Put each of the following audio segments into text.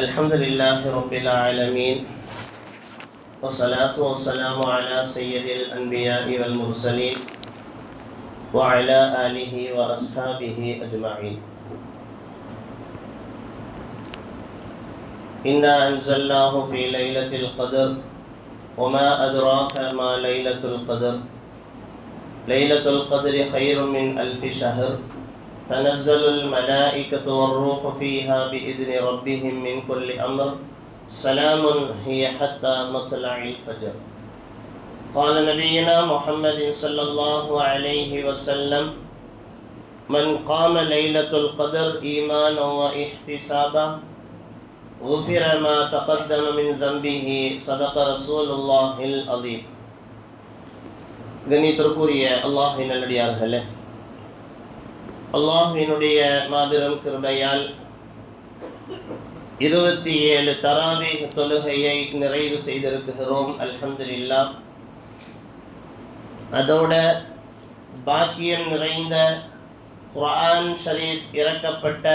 الحمد لله رب العالمين والصلاة والسلام على سيد الأنبياء والمرسلين وعلى آله وأصحابه أجمعين. إنا أنزلناه في ليلة القدر وما أدراك ما ليلة القدر. ليلة القدر خير من ألف شهر تنزل الملائكة والروح فيها بإذن ربهم من كل أمر سلام هي حتى مطلع الفجر. قال نبينا محمد صلى الله عليه وسلم: من قام ليلة القدر إيمانا واحتسابا غفر ما تقدم من ذنبه صدق رسول الله العظيم. கண்ணியத்திற்குரிய அல்லாஹ்வின் நல்லடியார்களே, அல்லாஹ்வினுடைய மாபெரும் கிருபையால் 27 தராவீஹ் தொழுகையை நிறைவு செய்திருக்கிறோம். அல்ஹம்துலில்லாஹ். அதோட பாக்கியம் நிறைந்த குர்ஆன் ஷரீஃப் இறக்கப்பட்ட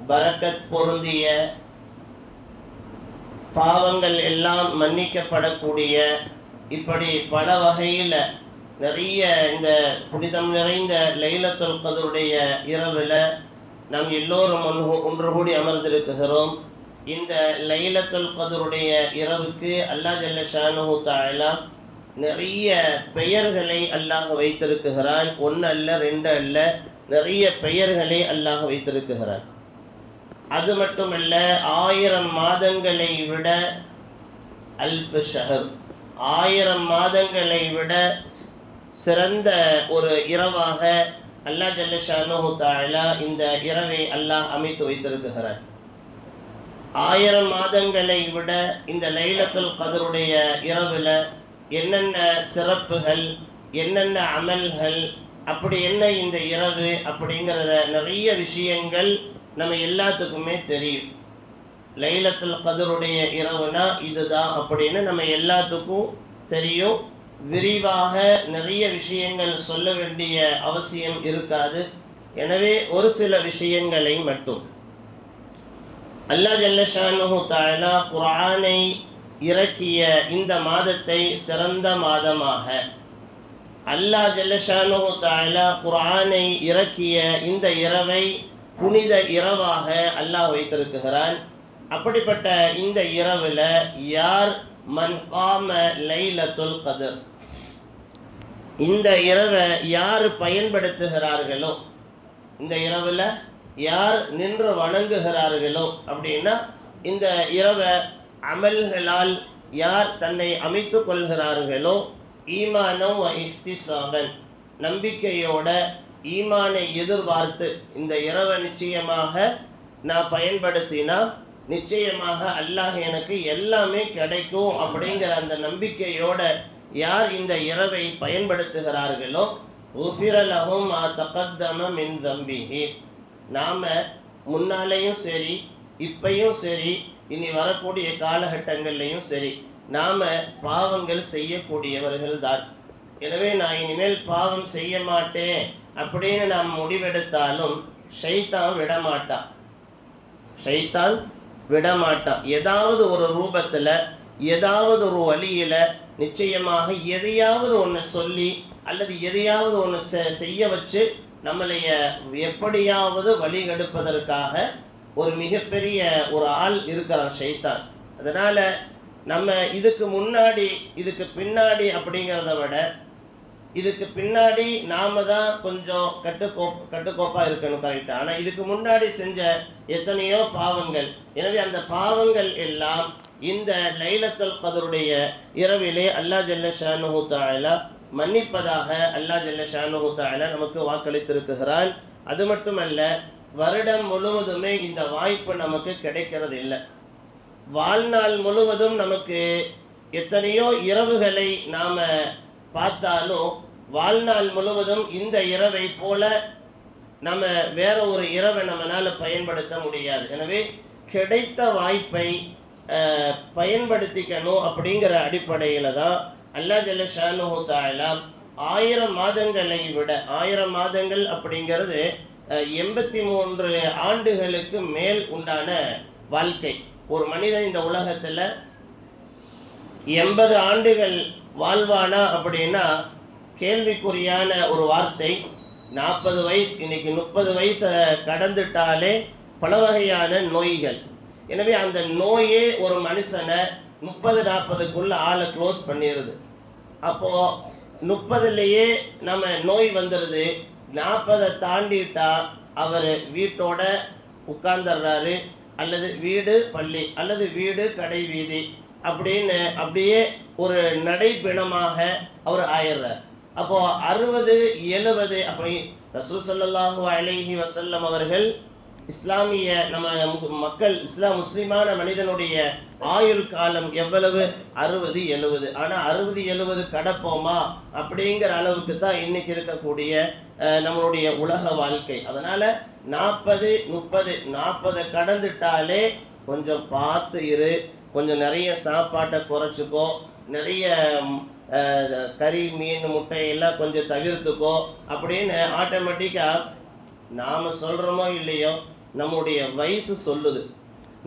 பரக்கத் பொருந்திய பாவங்கள் எல்லாம் மன்னிக்கப்படக்கூடிய இப்படி பல வகையில் நிறைய இந்த புனிதம் நிறைந்த லைலத்துல் கத்ருடைய இரவில் நாம் எல்லோரும் ஒன்று கூடி அமர்ந்திருக்கிறோம். இந்த லைலத்துல் கத்ருடைய இரவுக்கு அல்லாஹ் ஜல்ல ஷானுஹு தஆலா நிறைய பெயர்களை அல்லாஹ் வைத்திருக்கிறான். 1 அல்ல 2 அல்ல, நிறைய பெயர்களை அல்லாஹ் வைத்திருக்கிறான். அது மட்டுமல்ல, 1000 மாதங்களை விட அல்ஃப் ஷஹர், 1000 மாதங்களை விட சிறந்த ஒரு இரவாக அல்லாஹ் ஜல்ல ஷானுஹு தஆலா இந்த இரவை அல்லாஹ் அமைத்து வைத்திருக்கிறார். 1000 மாதங்களை விட இந்த லைலத்துல் கத்ருடைய இரவில் என்னென்ன சிறப்புகள், என்னென்ன அமல்கள், அப்படி என்ன இந்த இரவு அப்படிங்கிறத நிறைய விஷயங்கள் நம்ம எல்லாத்துக்குமே தெரியும். லைலத்துல் கத்ருடைய இரவுனா இதுதான் அப்படின்னு நம்ம எல்லாத்துக்கும் தெரியும். விரிவாக நிறைய விஷயங்கள் சொல்ல வேண்டிய அவசியம் இருக்காது. எனவே ஒரு சில விஷயங்களை மட்டும் அல்லாஹ் ஜல்ல ஷானுஹு தஆலா குர்ஆனை இறக்கிய இந்த மாதத்தை சிறந்த மாதமாக, அல்லாஹ் ஜல்ல ஷானுஹு தஆலா குர்ஆனை இறக்கிய இந்த இரவை புனித இரவாக அல்லாஹ் வைத்திருக்கிறான். அப்படிப்பட்ட இந்த இரவில் யார் மன் காம லைலத்துல் கத்ர், இந்த இரவை யார் பயன்படுத்துகிறார்களோ, இந்த இரவில் யார் நின்று வணங்குகிறார்களோ அப்படின்னா, இந்த இரவை அமல்களால் யார் தன்னை அமைத்து கொள்கிறார்களோ, ஈமானம் வ இஹ்திசாபன், நம்பிக்கையோட ஈமானை எதிர்பார்த்து இந்த இரவை நிச்சயமாக நான் பயன்படுத்தினா நிச்சயமாக அல்லாஹ் எனக்கு எல்லாமே கிடைக்கும் அப்படிங்கிற அந்த நம்பிக்கையோட யார் இந்த இரவை பயன்படுத்துகிறார்களோ, உஃபிர லஹும் மா தகத்தம மின் தம்பிஹி, நாம முன்னாலேயும் சரி இப்பையும் சரி இனி வரக்கூடிய காலகட்டங்கள்லையும் சரி நாம பாவங்கள் செய்யக்கூடியவர்கள் தான். எனவே நான் இனிமேல் பாவம் செய்ய மாட்டேன் அப்படின்னு நாம் முடிவெடுத்தாலும் ஷைத்தான் விடமாட்டான். ஷைத்தான் விடமாட்டான். ஏதாவது ஒரு ரூபத்தில், ஏதாவது ஒரு வழியில் நிச்சயமாக எதையாவது ஒன்று சொல்லி அல்லது எதையாவது ஒன்று செய்ய வச்சு நம்மளைய எப்படியாவது வழிகெடுப்பதற்காக ஒரு மிகப்பெரிய ஒரு ஆள் இருக்கிறான் ஷைத்தான். அதனால் நம்ம இதுக்கு முன்னாடி இதுக்கு பின்னாடி அப்படிங்கிறத விட இதுக்கு பின்னாடி நாம தான் கொஞ்சம் கட்டுக்கோப்பாக இருக்கணும், கரெக்டாக. ஆனால் இதுக்கு முன்னாடி செஞ்ச எத்தனையோ பாவங்கள், எனவே அந்த பாவங்கள் எல்லாம் இந்த லைலத்துல் கத்ருடைய இரவிலே அல்லாஹ் ஜல்ல ஷானுஹு தஆலா மன்னிப்பதாக அல்லாஹ் ஜல்ல ஷானுஹு தஆலா நமக்கு வாக்களித்திருக்கிறான். அது மட்டுமல்ல, வருடம் முழுவதுமே இந்த வாய்ப்பு நமக்கு கிடைக்கிறது இல்லை. வாழ்நாள் முழுவதும் நமக்கு எத்தனையோ இரவுகளை நாம் பார்த்தாலும் வாழ்நாள் முழுவதும் இந்த இரவை போல நம்ம வேற ஒரு இரவை நம்மளால் பயன்படுத்த முடியாது. எனவே கிடைத்த வாய்ப்பை பயன்படுத்திக்கணும் அப்படிங்கிற அடிப்படையில் தான் அல்லாஹ் ஜல்ல ஷானுஹு தஆலா 1000 மாதங்களை விட, 1000 மாதங்கள் அப்படிங்கிறது 83 ஆண்டுகளுக்கு மேல் உண்டான வாழ்க்கை. ஒரு மனிதன் இந்த உலகத்தில் 80 ஆண்டுகள் வாழ்வானா அப்படின்னா கேள்விக்குறியான ஒரு வார்த்தை. 40 வயசு, இன்னைக்கு 30 வயசை கடந்துட்டாலே பல வகையான நோய்கள். எனவே அந்த நோயே ஒரு மனுஷனை 30-40க்குள்ள ஆளை க்ளோஸ் பண்ணிடுது. அப்போ 30லேயே நம்ம நோய் வந்துடுது. 40 தாண்டிட்டா அவர் வீட்டோட உட்கார்ந்துடுறாரு, அல்லது வீடு பள்ளி, அல்லது வீடு கடை வீதி அப்படின்னு அப்படியே ஒரு நடைப்பிணமாக அவர் ஆயிடுறார். அப்போ 60-70 அப்படி ரசூல் ஸல்லல்லாஹு அலைஹி வஸல்லம் அவர்கள் இஸ்லாமிய நம்ம மக்கள் முஸ்லிமான மனிதனுடைய ஆயுள் காலம் எவ்வளவு? 60-70. ஆனால் 60-70 கடப்போமா அப்படிங்கிற அளவுக்கு தான் இன்னைக்கு இருக்கக்கூடிய நம்மளுடைய உலக வாழ்க்கை. அதனால 40 கடந்துட்டாலே கொஞ்சம் பார்த்து இரு, கொஞ்சம் நிறைய சாப்பாட்டை குறைச்சிக்கோ, நிறைய கறி மீன் முட்டையெல்லாம் கொஞ்சம் தவிர்த்துக்கோ அப்படின்னு ஆட்டோமேட்டிக்காக நாம் சொல்கிறோமோ இல்லையோ நம்முடைய வயசு சொல்லுது.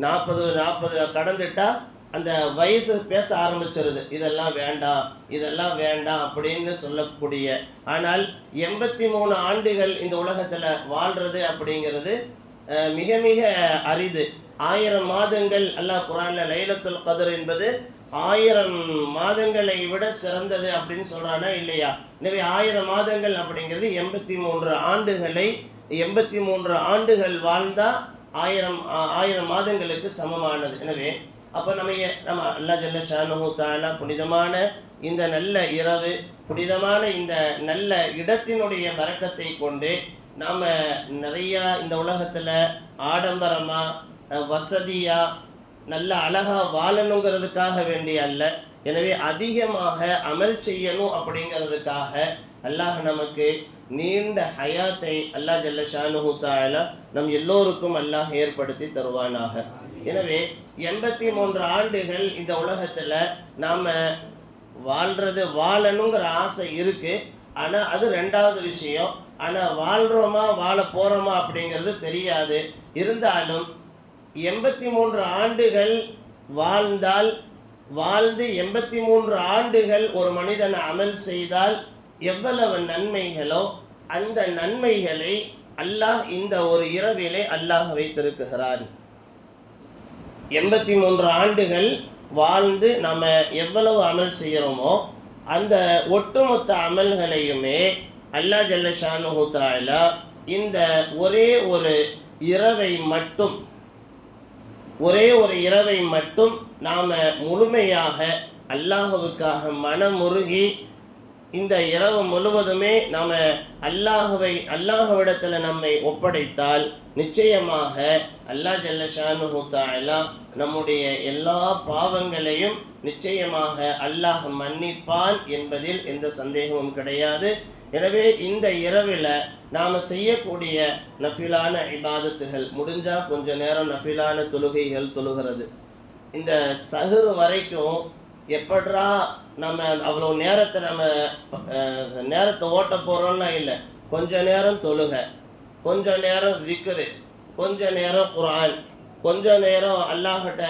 40 கடந்துட்டா அந்த வயசு பேச ஆரம்பிச்சிருது, இதெல்லாம் வேண்டாம் இதெல்லாம் வேண்டாம் அப்படின்னு சொல்லக்கூடிய. ஆனால் 83 ஆண்டுகள் இந்த உலகத்தில் வாழ்கிறது அப்படிங்கிறது மிக மிக அரிது. 1000 மாதங்கள் அல்லாஹ் குர்ஆன்ல லைலத்துல் கத்ர் என்பது 1000 மாதங்களை விட சிறந்தது அப்படின்னு சொல்றானா இல்லையா? எனவே 1000 மாதங்கள் அப்படிங்கிறது 83 ஆண்டுகளை 83 ஆண்டுகள் வாழ்ந்தா 1000 மாதங்களுக்கு சமமானது. எனவே அப்போ நம்ம அல்லாஹ் ஜல்ல ஷானுஹு தஆலா புனிதமான இந்த நல்ல இரவு, புனிதமான இந்த நல்ல இடத்தினுடைய பரக்கத்தை கொண்டு நாம் நிறையா இந்த உலகத்தில் ஆடம்பரமாக வசதியாக நல்ல அழகாக வாழணுங்கிறதுக்காக வேண்டிய அல்ல, எனவே அதிகமாக அமல் செய்யணும் அப்படிங்கிறதுக்காக அல்லாஹ் நமக்கு நீண்ட ஹயாத்தை அல்லாஹ் ஜல்ல ஷானுஹு தஆலா நம் எல்லோருக்கும் அல்லாஹ் ஏற்படுத்தி தருவானாக. எனவே 83 ஆண்டுகள் இந்த உலகத்தில் நாம் வாழணுங்கிற ஆசை இருக்கு. ஆனால் அது ரெண்டாவது விஷயம். ஆனால் வாழ்கிறோமா வாழ போகிறோமா அப்படிங்கிறது தெரியாது. இருந்தாலும் 83 ஆண்டுகள் வாழ்ந்து 83 ஆண்டுகள் ஒரு மனிதன் அமல் செய்தால் எவ்வளவு நன்மைகளோ அந்த நன்மைகளை அல்லாஹ் இந்த ஒரு இரவிலே அல்லாஹ் வைத்திருக்கிறான். 83 ஆண்டுகள் வாழ்ந்து நம்ம எவ்வளவு அமல் செய்கிறோமோ அந்த ஒட்டுமொத்த அமல்களையுமே அல்லாஹ் ஜல்ல ஷானுஹு தஆலா இந்த ஒரே ஒரு இரவை மட்டும் நாம் முழுமையாக அல்லாஹுவுக்காக மனமுருகி இந்த இரவு முழுவதுமே நாம் அல்லாஹ்விடத்தில் நம்மை ஒப்படைத்தால் நிச்சயமாக அல்லாஹ் ஜல்ல ஷானுஹு தஆலா நம்முடைய எல்லா பாவங்களையும் நிச்சயமாக அல்லாஹ் மன்னிப்பான் என்பதில் எந்த சந்தேகமும் கிடையாது. எனவே இந்த இரவில் நாம் செய்யக்கூடிய நஃபிலான இபாதத்துகள், முடிஞ்சால் கொஞ்ச நேரம் நஃபிலான தொழுகைகள் தொழுகிறது. இந்த சஹர் வரைக்கும் எப்படா நம்ம அவ்வளோ நேரத்தை ஓட்ட போகிறோம்னா இல்லை, கொஞ்ச நேரம் தொழுக, கொஞ்ச நேரம் விக்ரு, கொஞ்ச நேரம் குர்ஆன், கொஞ்ச நேரம் அல்லாஹ்கிட்ட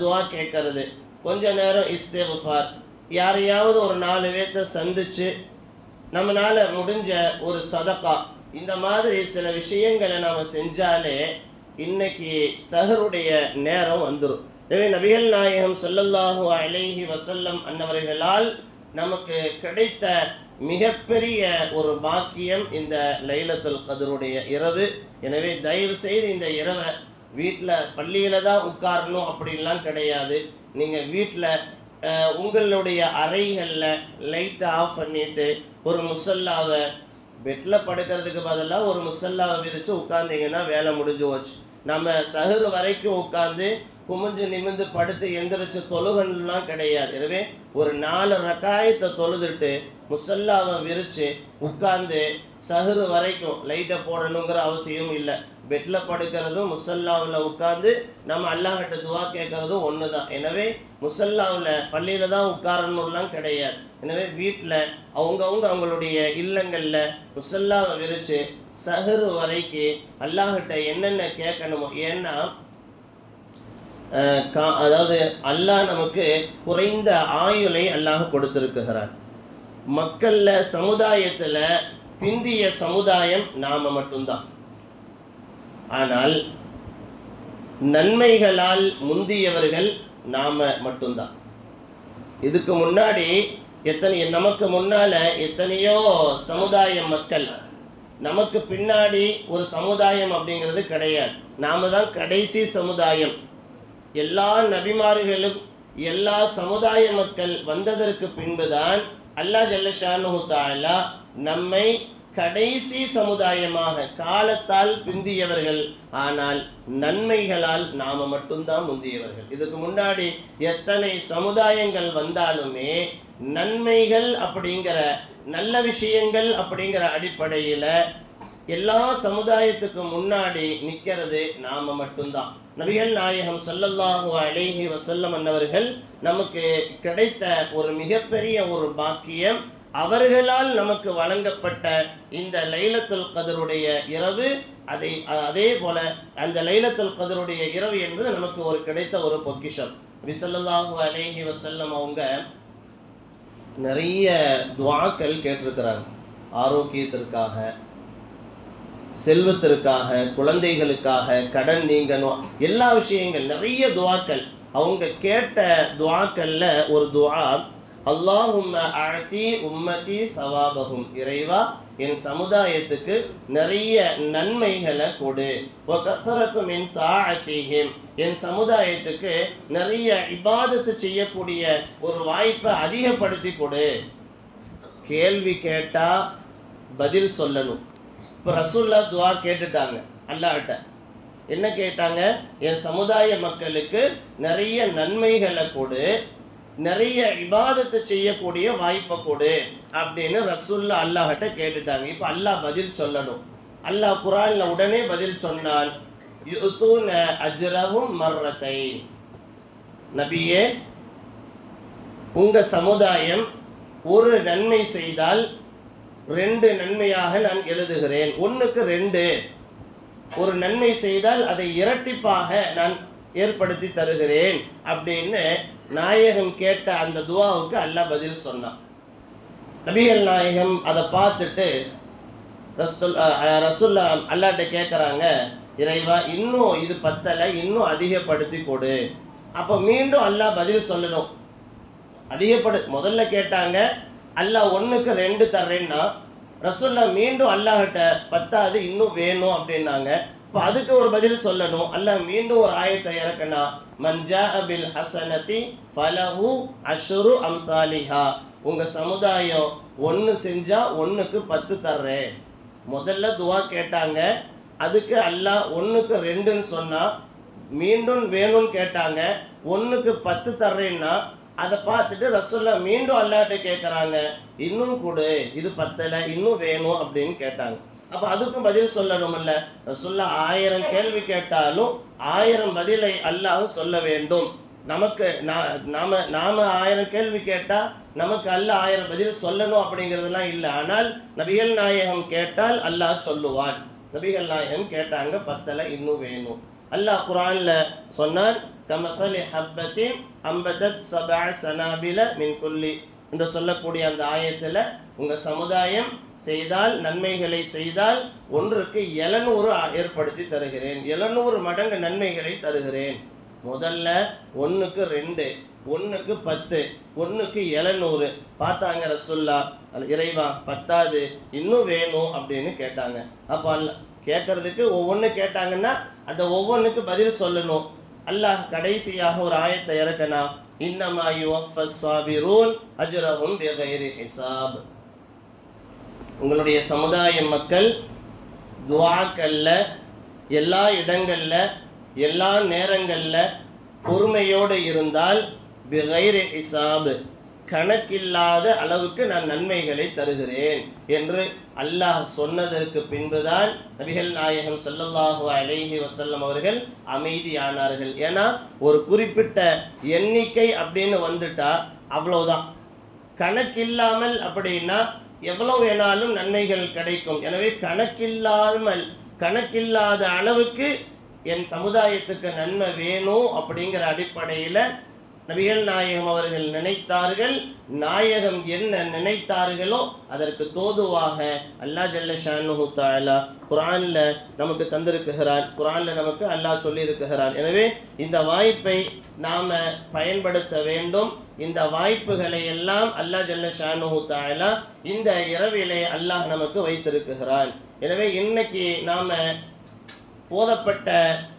துஆ கேட்கறது, கொஞ்ச நேரம் இஸ்திக்ஃபார், யாரையாவது ஒரு 4 பேர்த்தை சந்திச்சு நம்மளால் முடிஞ்ச ஒரு சதகா, இந்த மாதிரி சில விஷயங்களை நாம் செஞ்சாலே இன்னைக்கு சஹருடைய நேரம் வந்துடும். எனவே நபிகள் நாயகம் ஸல்லல்லாஹு அலைஹி வஸல்லம் அன்னவர்களால் நமக்கு கிடைத்த மிகப்பெரிய ஒரு பாக்கியம் இந்த லைலத்துல் கத்ருடைய இரவு. எனவே தயவு செய்து இந்த இரவை வீட்டில் பள்ளியில் தான் உட்காரணும் அப்படின்லாம் கிடையாது. நீங்கள் வீட்டில் உங்களுடைய அறைகளில் லைட்டை ஆஃப் பண்ணிவிட்டு ஒரு முசல்லாவை, பெட்டில் படுக்கிறதுக்கு பதிலாக ஒரு முசல்லாவை விரித்து உட்காந்திங்கன்னா வேலை முடிஞ்சு போச்சு. நம்ம சஹர் வரைக்கும் உட்காந்து குமிஞ்சு நிமிந்து படுத்து எந்திரிச்சு தொழுகலாம் கிடையாது. எனவே ஒரு 4 ரக்காயத்தை தொழுதுட்டு முசல்லாவை விரித்து உட்கார்ந்து சஹர் வரைக்கும் லைட்டை போடணுங்கிற அவசியம் இல்லை. பெட்டில் படுக்கிறதும் முசல்லாவில் உட்கார்ந்து நம்ம அல்லாஹ்கிட்ட துவா கேட்கறதும் ஒன்று தான். எனவே முசல்லாவில் பள்ளியில் தான் உட்காரணும்லாம் கிடையாது. எனவே வீட்டில் அவங்களுடைய இல்லங்களில் முசல்லாவை விரித்து சஹர் வரைக்கும் அல்லாஹ்கிட்ட என்னென்ன கேட்கணுமோ, ஏன்னா அதாவது அல்லாஹ் நமக்கு குறைந்த ஆயுளை அல்லாஹ் கொடுத்திருக்கிறான். மக்கள்ல சமுதாயத்தில் பிந்திய சமுதாயம் நாம மட்டும்தான். ஆனால் நன்மைகளால் முந்தியவர்கள் நாம மட்டும்தான். இதுக்கு முன்னாடி நமக்கு முன்னால எத்தனையோ சமுதாய மக்கள், நமக்கு பின்னாடி ஒரு சமுதாயம் அப்படிங்கிறது கிடையாது. நாம தான் கடைசி சமுதாயம். எல்லா நபிமார்களும் எல்லா சமுதாய மக்கள் வந்ததற்கு பின்புதான் அல்லாஹ் ஜல்ல ஷானுஹு தஆலா நம்மை கடைசி சமுதாயமாக, காலத்தால் பிந்தியவர்கள் ஆனால் நன்மைகளால் நாம மட்டும்தான் முந்தியவர்கள். இதுக்கு முன்னாடி எத்தனை சமுதாயங்கள் வந்தாலுமே நன்மைகள் அப்படிங்கிற நல்ல விஷயங்கள் அப்படிங்கிற அடிப்படையில் எல்லா சமுதாயத்துக்கு முன்னாடி நிற்கிறது நாம மட்டும்தான். நபிகள் நாயகம் ஸல்லல்லாஹு அலைஹி வஸல்லம் அன்னவர்கள் நமக்கு கிடைத்த ஒரு மிகப்பெரிய ஒரு பாக்கியம். அவர்களால் நமக்கு வழங்கப்பட்ட இந்த லைலத்துல் கத்ருடைய இரவு, அதே போல அந்த லைலத்துல் கத்ருடைய இரவு என்பது நமக்கு ஒரு கிடைத்த ஒரு பொக்கிஷம். நபி ஸல்லல்லாஹு அலைஹி வஸல்லம் அவங்க நிறைய துஆக்கள் கேட்டிருக்கிறாங்க. ஆரோக்கியத்திற்காக, செல்வத்திற்காக, குழந்தைகளுக்காக, கடன் நீங்கணும், எல்லா விஷயங்கள் நிறைய துஆக்கள். அவங்க கேட்ட துஆக்கள்ல ஒரு துஆ, அல்லாஹும்ம அஅதி உம்மதி சவாபஹும், இறைவா என் சமுதாயத்துக்கு நிறைய நன்மைகளை கொடு. வகஸரத்து மின் தாஅத்திஹிம், என் சமுதாயத்துக்கு நிறைய இபாதத்து செய்யக்கூடிய ஒரு வாய்ப்பை அதிகப்படுத்தி கொடு. கேள்வி கேட்டா பதில் சொல்லணும். இப்போ ரசூலுல்லாஹ் துஆ கேட்டுட்டாங்க அல்லாஹ்ட்ட. என்ன கேட்டாங்க? என் சமுதாய மக்களுக்கு நிறைய நன்மைகளை கொடு, நிறைய இபாதத்தை செய்யக்கூடிய வாய்ப்பை கொடு அப்படின்னு ரசூலுல்லாஹ் அல்லாஹ்ட்ட கேட்டுட்டாங்க. இப்போ அல்லாஹ் பதில் சொல்லணும். அல்லாஹ் குர்ஆன்ல உடனே பதில் சொன்னான், யுத்தூன அஜ்ரஹும் மர்ரத்தைன், நபியே உங்க சமுதாயம் ஒரு நன்மை செய்தால் 2 நன்மையாக நான் எழுதுகிறேன். 1க்கு 2. ஒரு நன்மை செய்தால் அதை இரட்டிப்பாக நான் ஏற்படுத்தி தருகிறேன் அப்படின்னு நாயகம் கேட்ட அந்த துஆவுக்கு அல்லாஹ் பதில் சொன்னான். நபிகள் நாயகம் அதை பார்த்துட்டு ரசூலுல்லாஹ் அல்லாஹ்ட்ட கேட்குறாங்க, இறைவா இன்னும் இது பத்தலை, இன்னும் அதிகப்படுத்தி கொடு. அப்போ மீண்டும் அல்லாஹ் பதில் சொல்லணும். முதல்ல கேட்டாங்க, அல்லாஹ் 1க்கு 2 தர்றேன்னா, ரசூலுல்லாஹ் மீண்டும் அல்லாஹ்ட்ட பத்தாது இன்னும் வேணும் அப்படின்னாங்க. இப்போ அதுக்கு ஒரு பதில் சொல்லணும். அல்லாஹ் மீண்டும் ஒரு ஆயத்தை இறக்கனா, மன் ஜாஅ பில் ஹஸனதி ஃபலஹு அஷ்ரு அம்சாலிஹா, உங்க சமுதாயம் 1 செஞ்சா 1க்கு 10 தர்றேன். முதல்ல துஆ கேட்டாங்க, அதுக்கு அல்லாஹ் 1க்கு 2ன்னு சொன்னா, மீண்டும் வேணும்னு கேட்டாங்க, 1க்கு 10 தர்றேன்னா, அதை பார்த்துட்டு ரசூலுல்லாஹ் மீண்டும் அல்லாஹ்ட்ட கேட்குறாங்க, இன்னும் கொடு, இது பத்தலை, இன்னும் வேணும் அப்படின்னு கேட்டாங்க. அப்போ அதுக்கும் பதில் சொல்லணும்ல. ரசூலுல்லாஹ் 1000 கேள்வி கேட்டாலும் 1000 பதிலை அல்லாஹ் சொல்ல வேண்டும். நமக்கு நாம 1000 கேள்வி கேட்டால் நமக்கு அல்லாஹ் 1000 பதில் சொல்லணும் அப்படிங்கிறதுலாம் இல்லை. ஆனால் நபிகள் நாயகம் கேட்டால் அல்லாஹ் சொல்லுவான். நபிகள் நாயகம் கேட்டாங்க, பத்தலை, இன்னும் வேணும். அல்லாஹ் குர்ஆன்ல சொன்னான், கமஸலி ஹப்பத்தின் அம்பதத் 7 சனாபில மின் குல்லி என்று சொல்லக்கூடிய அந்த ஆயத்தில், உங்க சமுதாயம் செய்தால், நன்மைகளை செய்தால் 1க்கு 700 ஏற்படுத்தி தருகிறேன், 700 மடங்கு நன்மைகளை தருகிறேன். முதல்ல 1க்கு 2, 1க்கு 10, 1க்கு 700 பார்த்தாங்க ரசூலுல்லாஹ். இறைவா பத்தாது, இன்னும் வேணும் அப்படின்னு கேட்டாங்க. அப்போ கேட்கறதுக்கு ஒவ்வொன்று கேட்டாங்கன்னா அந்த ஒவ்வொன்றுக்கு பதில் சொல்லணும். அல்லாஹ் கடைசியாக ஒரு ஆயத்தை இறக்கனா, இன்னமா யுவஃபஸ் சாபிரூன் அஜ்ரஹும் பிகைரி ஹிசாப், உங்களுடைய சமுதாய மக்கள் துஆக்கள்ல எல்லா இடங்கள்ல எல்லா நேரங்கள்ல பொறுமையோடு இருந்தால் பிகைரி ஹிசாப், கணக்கில்லாத அளவுக்கு நான் நன்மைகளை தருகிறேன் என்று அல்லாஹ் சொன்னதற்கு பின்புதான் நபிகள் நாயகம் ஸல்லல்லாஹு அலைஹி வஸல்லம் அவர்கள் அமைதியானார்கள். ஏன்னா ஒரு குறிப்பிட்ட எண்ணிக்கை அப்படின்னு வந்துட்டா அவ்வளவுதான். கணக்கில்லாமல் அப்படின்னா எவ்வளவு வேணாலும் நன்மைகள் கிடைக்கும். எனவே கணக்கில்லாத அளவுக்கு என் சமுதாயத்துக்கு நன்மை வேணும் அப்படிங்கிற அடிப்படையில் நபிகள் நாயகம் அவர்கள் நினைத்தார்கள். நாயகம் என்ன நினைத்தார்களோ அதற்கு தோதுவாக அல்லாஹ் ஜல்ல ஷானுஹு தஆலா குர்ஆன்ல நமக்கு தந்திருக்கிறார். குர்ஆன்ல நமக்கு அல்லாஹ் சொல்லியிருக்கிறார். எனவே இந்த வாய்ப்பை நாம பயன்படுத்த வேண்டும். இந்த வாய்ப்புகளை எல்லாம் அல்லாஹ் ஜல்ல ஷானுஹு தஆலா இந்த இரவிலே அல்லாஹ் நமக்கு வைத்திருக்கிறான். எனவே இன்னைக்கு நாம போதப்பட்ட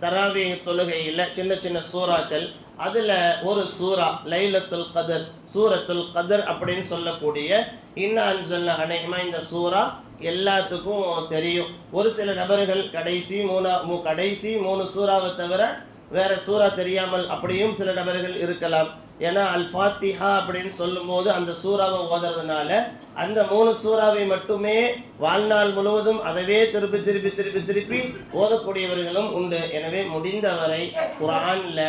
தராவீஹ் தொழுகையில் சின்ன சின்ன சூறாக்கள், அதில் ஒரு சூரா லைலத்துல் கதர், சூரத்துல் கதர் அப்படின்னு சொல்லக்கூடிய இன்னா அன்ஸல்னா அனைஹுமா, இந்த சூரா எல்லாத்துக்கும் தெரியும். ஒரு சில நபர்கள் கடைசி மூணு சூறாவை தவிர வேற சூறா தெரியாமல் அப்படியும் சில நபர்கள் இருக்கலாம். ஏன்னா அல் ஃபாத்திஹா அப்படின்னு சொல்லும்போது அந்த சூறாவை ஓதுறதுனால அந்த 3 சூறாவை மட்டுமே வாழ்நாள் முழுவதும் அதவே திருப்பி திருப்பி திருப்பி திருப்பி ஓதக்கூடியவர்களும் உண்டு. எனவே முடிந்தவரை குர்ஆன்ல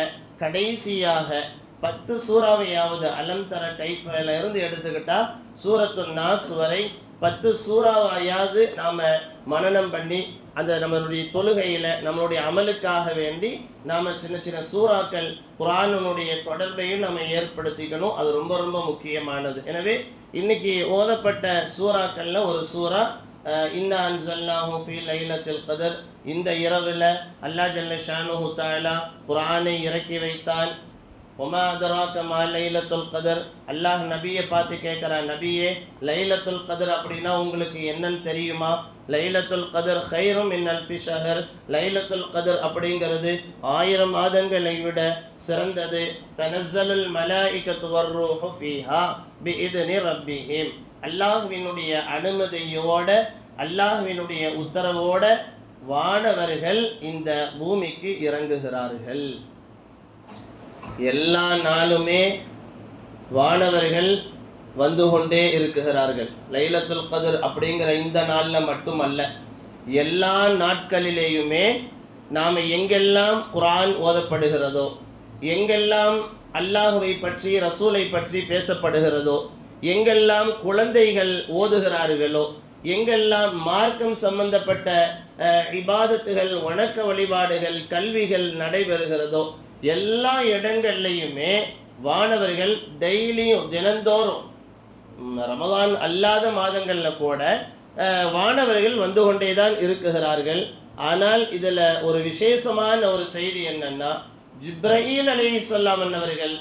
கடைசியாக 10 சூறாவையாவது அலம் தர கைஃபல இருந்து எடுத்துக்கிட்டா சூரத்துன் நாஸ் வரை 10 சூறாவையாவது நாம மனனம் பண்ணி அந்த நம்மளுடைய தொழுகையில நம்மளுடைய அமலுக்காக வேண்டி நாம சின்ன சின்ன சூறாக்கள் குர்ஆனுடைய தொடர்பையும் நம்ம ஏற்படுத்திக்கணும். அது ரொம்ப ரொம்ப முக்கியமானது. எனவே இன்னைக்கு ஓதப்பட்ட சூறாக்கள்ல ஒரு சூறா இன்னா அன்ஸல்னாஹு ஃபீ லைலத்துல் கதர். இந்த இரவுல அல்லாஹ் ஜல்ல ஷானுஹு தஆலா குர்ஆனை இறக்கி வைத்தான். ஒமா அதராக மா லைலத்துல் கதர். அல்லாஹ் நபியை பார்த்து கேட்குறான், நபியே லைலத்துல் கதர் அப்படின்னா உங்களுக்கு என்னன்னு தெரியுமா? லைலத்துல் கதர் ஹைரும் மின் அல்ஃபி ஷஹர். லைலத்துல் கதர் அப்படிங்கிறது 1000 மாதங்களை விட சிறந்தது. தனஸ்ஸலுல் மலாயிகத்து வர்ரூஹு ஃபீஹா பிஇذن ரப்பிஹிம். அல்லாஹ்வினுடைய அனுமதியோட அல்லாஹ்வினுடைய உத்தரவோட வானவர்கள் இந்த பூமிக்கு இறங்குகிறார்கள். எல்லா நாளுமே வானவர்கள் வந்து கொண்டே இருக்கிறார்கள். லைலத்துல் கத்ர் அப்படிங்கிற இந்த நாளில் மட்டுமல்ல, எல்லா நாட்களிலேயுமே நாம் எங்கெல்லாம் குர்ஆன் ஓதப்படுகிறதோ, எங்கெல்லாம் அல்லாஹுவை பற்றி ரசூலை பற்றி பேசப்படுகிறதோ, எங்கெல்லாம் குழந்தைகள் ஓதுகிறார்களோ, எங்கெல்லாம் மார்க்கம் சம்பந்தப்பட்ட இபாதத்துகள் வணக்க வழிபாடுகள் கல்விகள் நடைபெறுகிறதோ எல்லா இடங்கள்லையுமே வானவர்கள் டெய்லியும் தினந்தோறும் ரமதான் அல்லாத மாதங்களில் கூட வானவர்கள் வந்து கொண்டே தான் இருக்கிறார்கள். ஆனால் இதில் ஒரு விசேஷமான ஒரு செய்தி என்னன்னா, ஜிப்ரீல் அலைஹிஸ்ஸலாம் அவர்கள்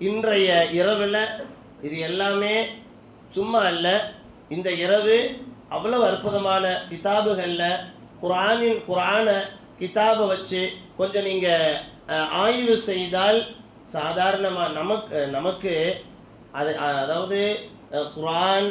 இன்றைய இரவில், இது எல்லாமே சும்மா அல்ல, இந்த இரவு அவ்வளவு அற்புதமான கிதாபுகளில் குர்ஆனை கிதாபை வச்சு கொஞ்சம் நீங்கள் ஆய்வு செய்தால் சாதாரணமாக நமக்கு அது அதாவது குர்ஆன்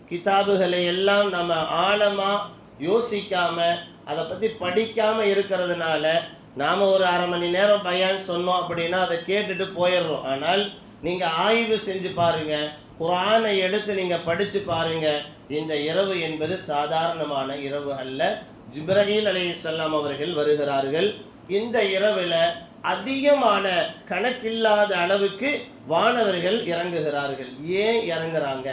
கிதாபுகளை எல்லாம் நம்ம ஆழமாக யோசிக்காமல் அதை பற்றி படிக்காமல் இருக்கிறதுனால நாம் ஒரு அரை மணி நேரம் பயான் சொன்னோம் அப்படின்னா அதை கேட்டுட்டு போயிடுறோம். ஆனால் நீங்கள் ஆய்வு செஞ்சு பாருங்கள், குர்ஆனை எடுத்து நீங்கள் படித்து பாருங்கள். இந்த இரவு என்பது சாதாரணமான இரவு அல்ல. ஜிப்ரீல் அலைஹிஸ்ஸலாம் அவர்கள் வருகிறார்கள். இந்த இரவில் அதிகமான கணக்கில்லாத அளவுக்கு வானவர்கள் இறங்குகிறார்கள். ஏன் இறங்குறாங்க?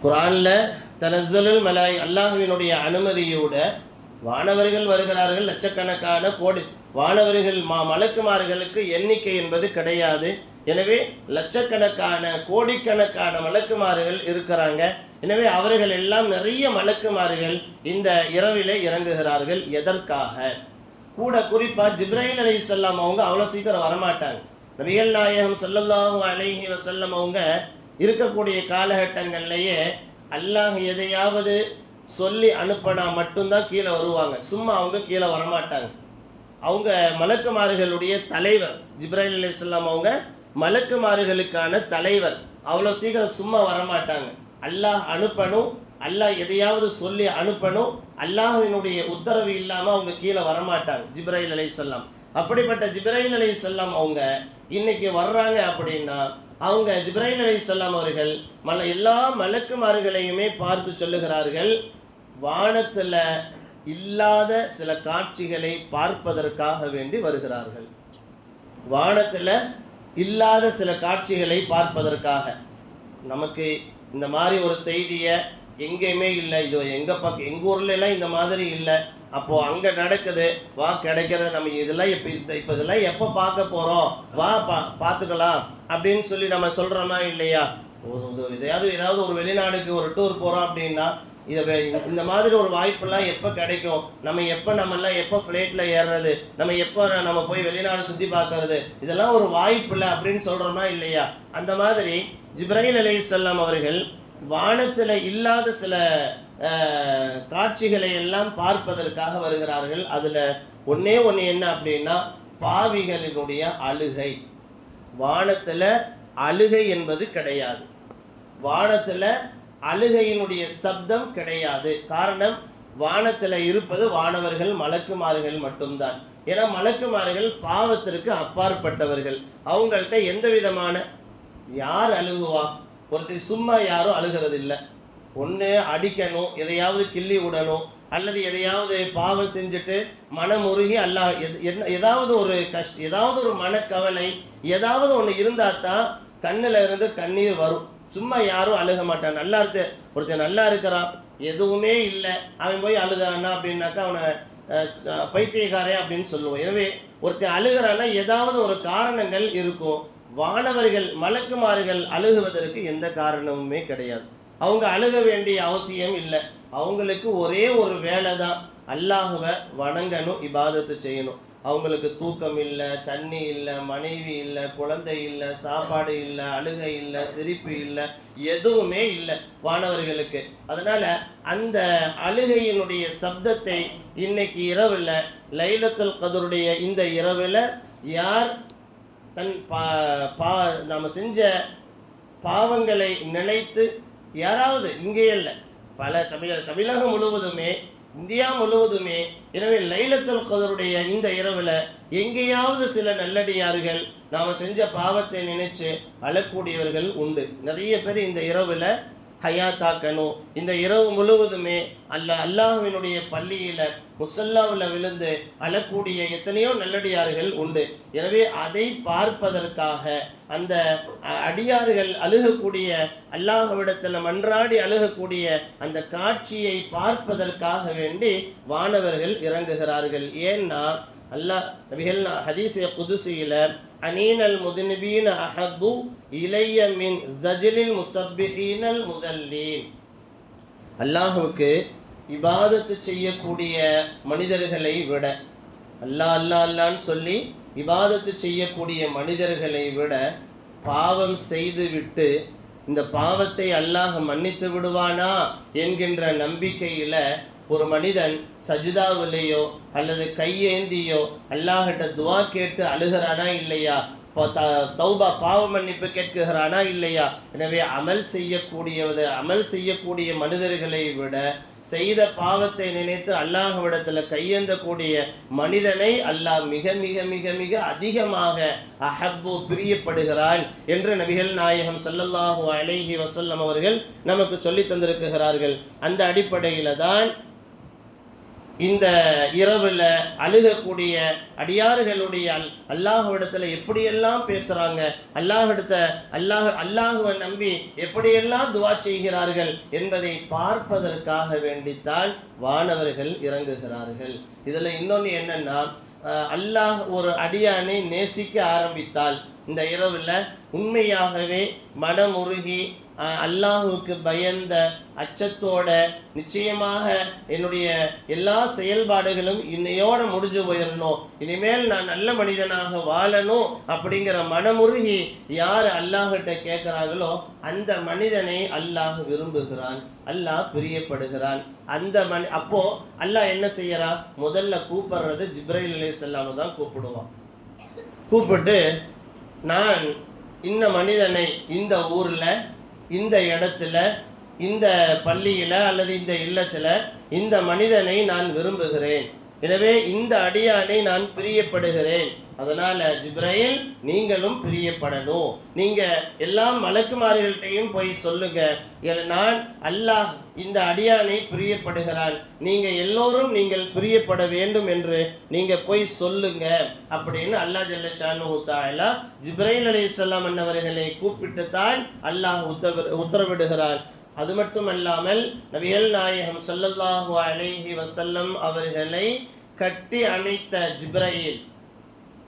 குர்ஆன்ல தனஸ்ஸலுல் மலாய், அல்லாஹ்வினுடைய அனுமதியோட வானவர்கள் வருகிறார்கள். லட்சக்கணக்கான கோடி வானவர்கள் மலக்குமார்களுக்கு எண்ணிக்கை என்பது கிடையாது. எனவே லட்சக்கணக்கான கோடிக்கணக்கான மலக்குமார்கள் இருக்கிறாங்க. எனவே அவர்கள் எல்லாம் நிறைய மலக்குமார்கள் இந்த இரவிலே இறங்குகிறார்கள். எதற்காக? கூட குறிப்பாக ஜிப்ரீல் அலைஹிஸ்ஸலாம் அவங்க அவ்வளோ சீக்கிரம் வரமாட்டாங்க. நபிகள் நாயகம் ஸல்லல்லாஹு அலைஹி வஸல்லம் அவங்க இருக்கக்கூடிய காலகட்டங்கள்லேயே அல்லாஹ் எதையாவது சொல்லி அனுப்பினா மட்டும்தான் கீழே வருவாங்க. சும்மா அவங்க கீழே வரமாட்டாங்க. அவங்க மலக்குமார்களுடைய தலைவர். ஜிப்ரீல் அலைஹிஸ்ஸலாம் அவங்க மலக்குமார்களுக்கான தலைவர். அவ்வளோ சீக்கிரம் சும்மா வரமாட்டாங்க. அல்லாஹ் அனுப்பணும், அல்லாஹ் எதையாவது சொல்லி அனுப்பணும், அல்லாஹ்வினுடைய உத்தரவு இல்லாமல் அவங்க கீழே வரமாட்டாங்க ஜிப்ரீல் அலைஹிஸ்ஸலாம். அப்படிப்பட்ட ஜிப்ரீல் அலைஹிஸ்ஸலாம் அவங்க இன்னைக்கு வர்றாங்க அப்படின்னா, அவங்க ஜிப்ரீல் அலைஹிஸ்ஸலாம் அவர்கள் எல்லா மலக்குமார்களையுமே பார்த்து சொல்லுகிறார்கள், வானத்தில் இல்லாத சில காட்சிகளை பார்ப்பதற்காக வேண்டி வருகிறார்கள். வானத்தில் இல்லாத சில காட்சிகளை பார்ப்பதற்காக. நமக்கு இந்த மாதிரி ஒரு செய்தியை எங்கேயுமே இல்லை, இது எங்கள் ஊர்ல எல்லாம் இந்த மாதிரி இல்லை. அப்போ அங்க நடக்குது, வா கிடைக்கிறது நம்ம இதெல்லாம் இப்போ இதெல்லாம் எப்போ பார்க்க போறோம், வா பார்த்துக்கலாம் அப்படின்னு சொல்லி நம்ம சொல்றோமா இல்லையா? ஏதாவது ஒரு வெளிநாடுக்கு ஒரு டூர் போறோம் அப்படின்னா இந்த மாதிரி ஒரு வாய்ப்பெல்லாம் எப்போ கிடைக்கும், நம்மெல்லாம் எப்போ ஃப்ளைட்ல ஏறுறது, நம்ம போய் வெளிநாடு சுற்றி பார்க்கறது, இதெல்லாம் ஒரு வாய்ப்பு இல்லை அப்படின்னு சொல்றோமா இல்லையா? அந்த மாதிரி ஜிப்ரீல் அலைஹிஸ்ஸலாம் அவர்கள் வானத்தில் இல்லாத சில காட்சிகளை எல்லாம் பார்ப்பதற்காக வருகிறார்கள். அதுல ஒன்னே ஒன்று என்ன அப்படின்னா, பாவிகளினுடைய அழுகை. வானத்துல அழுகை என்பது கிடையாது, வானத்துல அழுகையினுடைய சப்தம் கிடையாது. காரணம், வானத்துல இருப்பது வானவர்கள் மலக்குமார்கள் மட்டும்தான். ஏன்னா மலக்குமார்கள் பாவத்திற்கு அப்பாற்பட்டவர்கள். அவங்கள்ட்ட எந்த விதமான, யார் அழுகுவா? ஒருத்தர் சும்மா யாரும் அழுகிறது இல்லை. ஒன்று அடிக்கணும், எதையாவது கிள்ளி விடணும், அல்லது எதையாவது பாவம் செஞ்சுட்டு மனமுருகி ஏதாவது ஒரு ஏதாவது ஒரு மனக்கவலை ஏதாவது ஒன்று இருந்தால் தான் கண்ணில் இருந்து கண்ணீர் வரும். சும்மா யாரும் அழுக மாட்டான். ஒருத்தன் நல்லா இருக்கிறான், எதுவுமே இல்லை, அவன் போய் அழுதானா அப்படின்னாக்கா அவனை பைத்தியக்காரே அப்படின்னு சொல்லுவோம். எனவே ஒருத்தன் அழுகிறான்னா ஏதாவது ஒரு காரணங்கள் இருக்கும். வானவர்கள் மலக்குமார்கள் அழுகுவதற்கு எந்த காரணமுமே கிடையாது. அவங்க அழுக வேண்டிய அவசியம் இல்லை. அவங்களுக்கு ஒரே ஒரு வேலை தான், அல்லாஹுவை வணங்கணும், இபாதத்து செய்யணும். அவங்களுக்கு தூக்கம் இல்லை, தண்ணி இல்லை, மனைவி இல்லை, குழந்தை இல்லை, சாப்பாடு இல்லை, அழுகை இல்லை, சிரிப்பு இல்லை, எதுவுமே இல்லை வானவர்களுக்கு. அதனால அந்த அழுகையினுடைய சப்தத்தை இன்னைக்கு இரவுல, லைலத்துல் கத்ருடைய இந்த இரவுல யார் தன் நாம செஞ்ச பாவங்களை நினைத்து, யாராவது இங்கே இல்லை, தமிழகம் முழுவதுமே, இந்தியா முழுவதுமே, எனவே லைலத்துல் கத்ருடைய இந்த இரவுல எங்கேயாவது சில நல்லடியார்கள் நாம செஞ்ச பாவத்தை நினைச்சு அழக்கூடியவர்கள் உண்டு. நிறைய பேர் இந்த இரவுல ஹயாத்தாக்கணும். இந்த இரவு முழுவதுமே அல்லாஹ்வினுடைய பள்ளியில முசல்லாவில் விழுந்து அழக்கூடிய எத்தனையோ நல்லடியார்கள் உண்டு. எனவே அதை பார்ப்பதற்காக, அந்த அடியார்கள் அழுகக்கூடிய, அல்லாஹ்விடத்தில் மன்றாடி அழுகக்கூடிய அந்த காட்சியை பார்ப்பதற்காக வேண்டி வானவர்கள் இறங்குகிறார்கள். ஏன்னா அல்லாஹ் நபிகள் ஹதீஸே குதுசியில அனீனல் முதுனிபீன அஹப்பு இலைய மின் ஜஜலில் முசப்பிஹீனல் முதல்லீன், அல்லாஹுக்கு இபாதத்து செய்யக்கூடிய மனிதர்களை விட, அல்லாஹ் அல்லாஹ் அல்லான்னு சொல்லி இபாதத்து செய்யக்கூடிய மனிதர்களை விட பாவம் செய்துவிட்டு இந்த பாவத்தை அல்லாஹ் மன்னித்து விடுவானா என்கின்ற நம்பிக்கையில ஒரு மனிதன் சஜிதாவிலேயோ அல்லது கையேந்தியோ அல்லாஹ்கிட்ட துவா கேட்டு அழுகிறானா இல்லையா, தௌபா பாவ மன்னிப்பு கேட்கிறானா இல்லையா? எனவே அமல் செய்யக்கூடிய மனிதர்களை விட செய்த பாவத்தை நினைத்து அல்லாஹ்விடத்தில் கையேந்தக்கூடிய மனிதனை அல்லாஹ் மிக மிக மிக மிக அதிகமாக அஹப்பு பிரியப்படுகிறான் என்று நபிகள் நாயகம் ஸல்லல்லாஹு அலைஹி வஸல்லம் அவர்கள் நமக்கு சொல்லி தந்திருக்கிறார்கள். அந்த அடிப்படையில தான் இந்த இரவுல அழுகக்கூடிய அடியார்களுடைய அல்லாஹ்விடத்துல எப்படியெல்லாம் பேசுறாங்க, அல்லாஹுவை நம்பி எப்படியெல்லாம் துவா செய்கிறார்கள் என்பதை பார்ப்பதற்காக வேண்டித்தான் வானவர்கள் இறங்குகிறார்கள். இதுல இன்னொன்று என்னன்னா, அல்லாஹ் ஒரு அடியானை நேசிக்க ஆரம்பித்தால் இந்த இரவுல உண்மையாகவே மனமுருகி அல்லாஹுக்கு பயந்த அச்சத்தோட நிச்சயமாக என்னுடைய எல்லா செயல்பாடுகளும் இன்னையோட முடிஞ்சு போயிடணும், இனிமேல் நான் நல்ல மனிதனாக வாழணும் அப்படிங்கிற மனமுருகி யார் அல்லாஹ்கிட்ட கேட்கிறார்களோ அந்த மனிதனை அல்லாஹ் விரும்புகிறான், அல்லாஹ் பிரியப்படுகிறான். அப்போ அல்லாஹ் என்ன செய்யறான், முதல்ல கூப்பிடுறது ஜிப்ரீல் அலைஹிஸ்ஸலாம் தான் கூப்பிடுவான். கூப்பிட்டு, நான் இந்த மனிதனை இந்த ஊர்ல, இந்த இடத்துல, இந்த பள்ளியில அல்லது இந்த இல்லத்துல இந்த மனிதனை நான் விரும்புகிறேன், எனவே இந்த அடியானை நான் பிரியப்படுகிறேன், அதனால ஜிப்ரீல் நீங்களும் பிரியப்படணும், நீங்க எல்லா மலக்குமார்கள்ட்டையும் போய் சொல்லுங்க, நான் அல்லாஹ் இந்த அடியானை பிரியப்படுகிறான், நீங்க எல்லோரும் நீங்கள் பிரியப்பட வேண்டும் என்று நீங்க போய் சொல்லுங்க அப்படின்னு அல்லாஹ் ஜல்ல ஷானுஹு தஆலா ஜிப்ரீல் அலைஹிஸ்ஸலாம் அவர்களை கூப்பிட்டு தான் அல்லாஹ் உத்தரவிடுகிறான். அது மட்டுமல்லாமல் நபிகள் நாயகம் ஸல்லல்லாஹு அலைஹி வஸல்லம் அவர்களை கட்டி அணைத்த ஜிப்ரீல்,